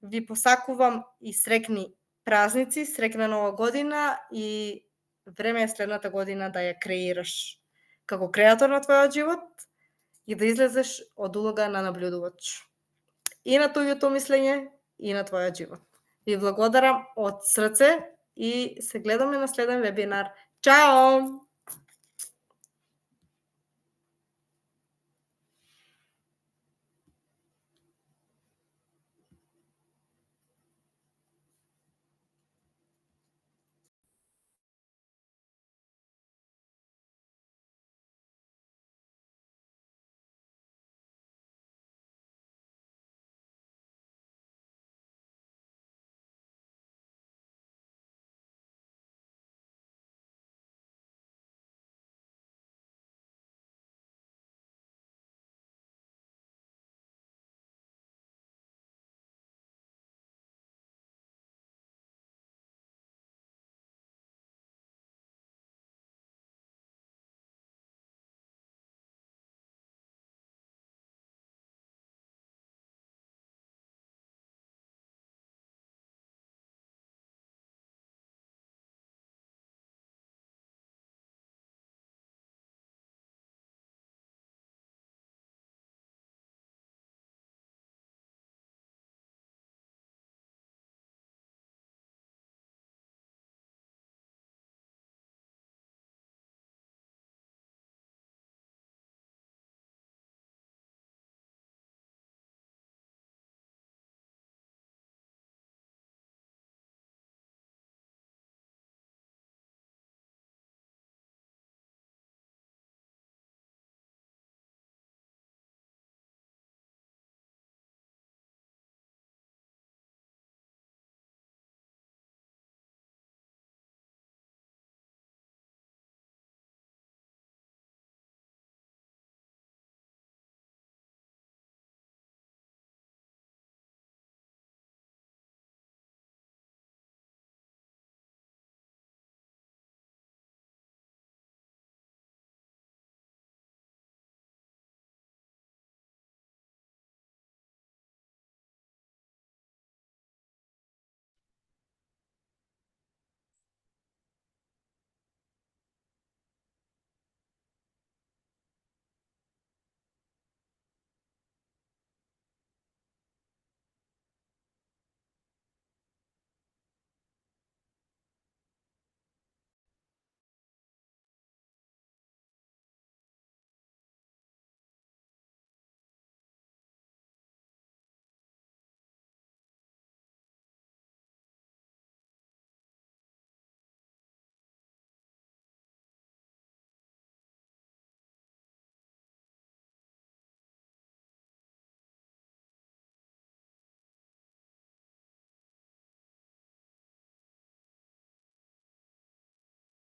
Ви посакувам и среќни празници, среќна нова година и време е следната година да ја креираш како креатор на твојот живот и да излезеш од улога на наблюдувач. И на туѓото мислење, и на твојот живот. Ви благодарам од срце и се гледаме на следен вебинар. Чао!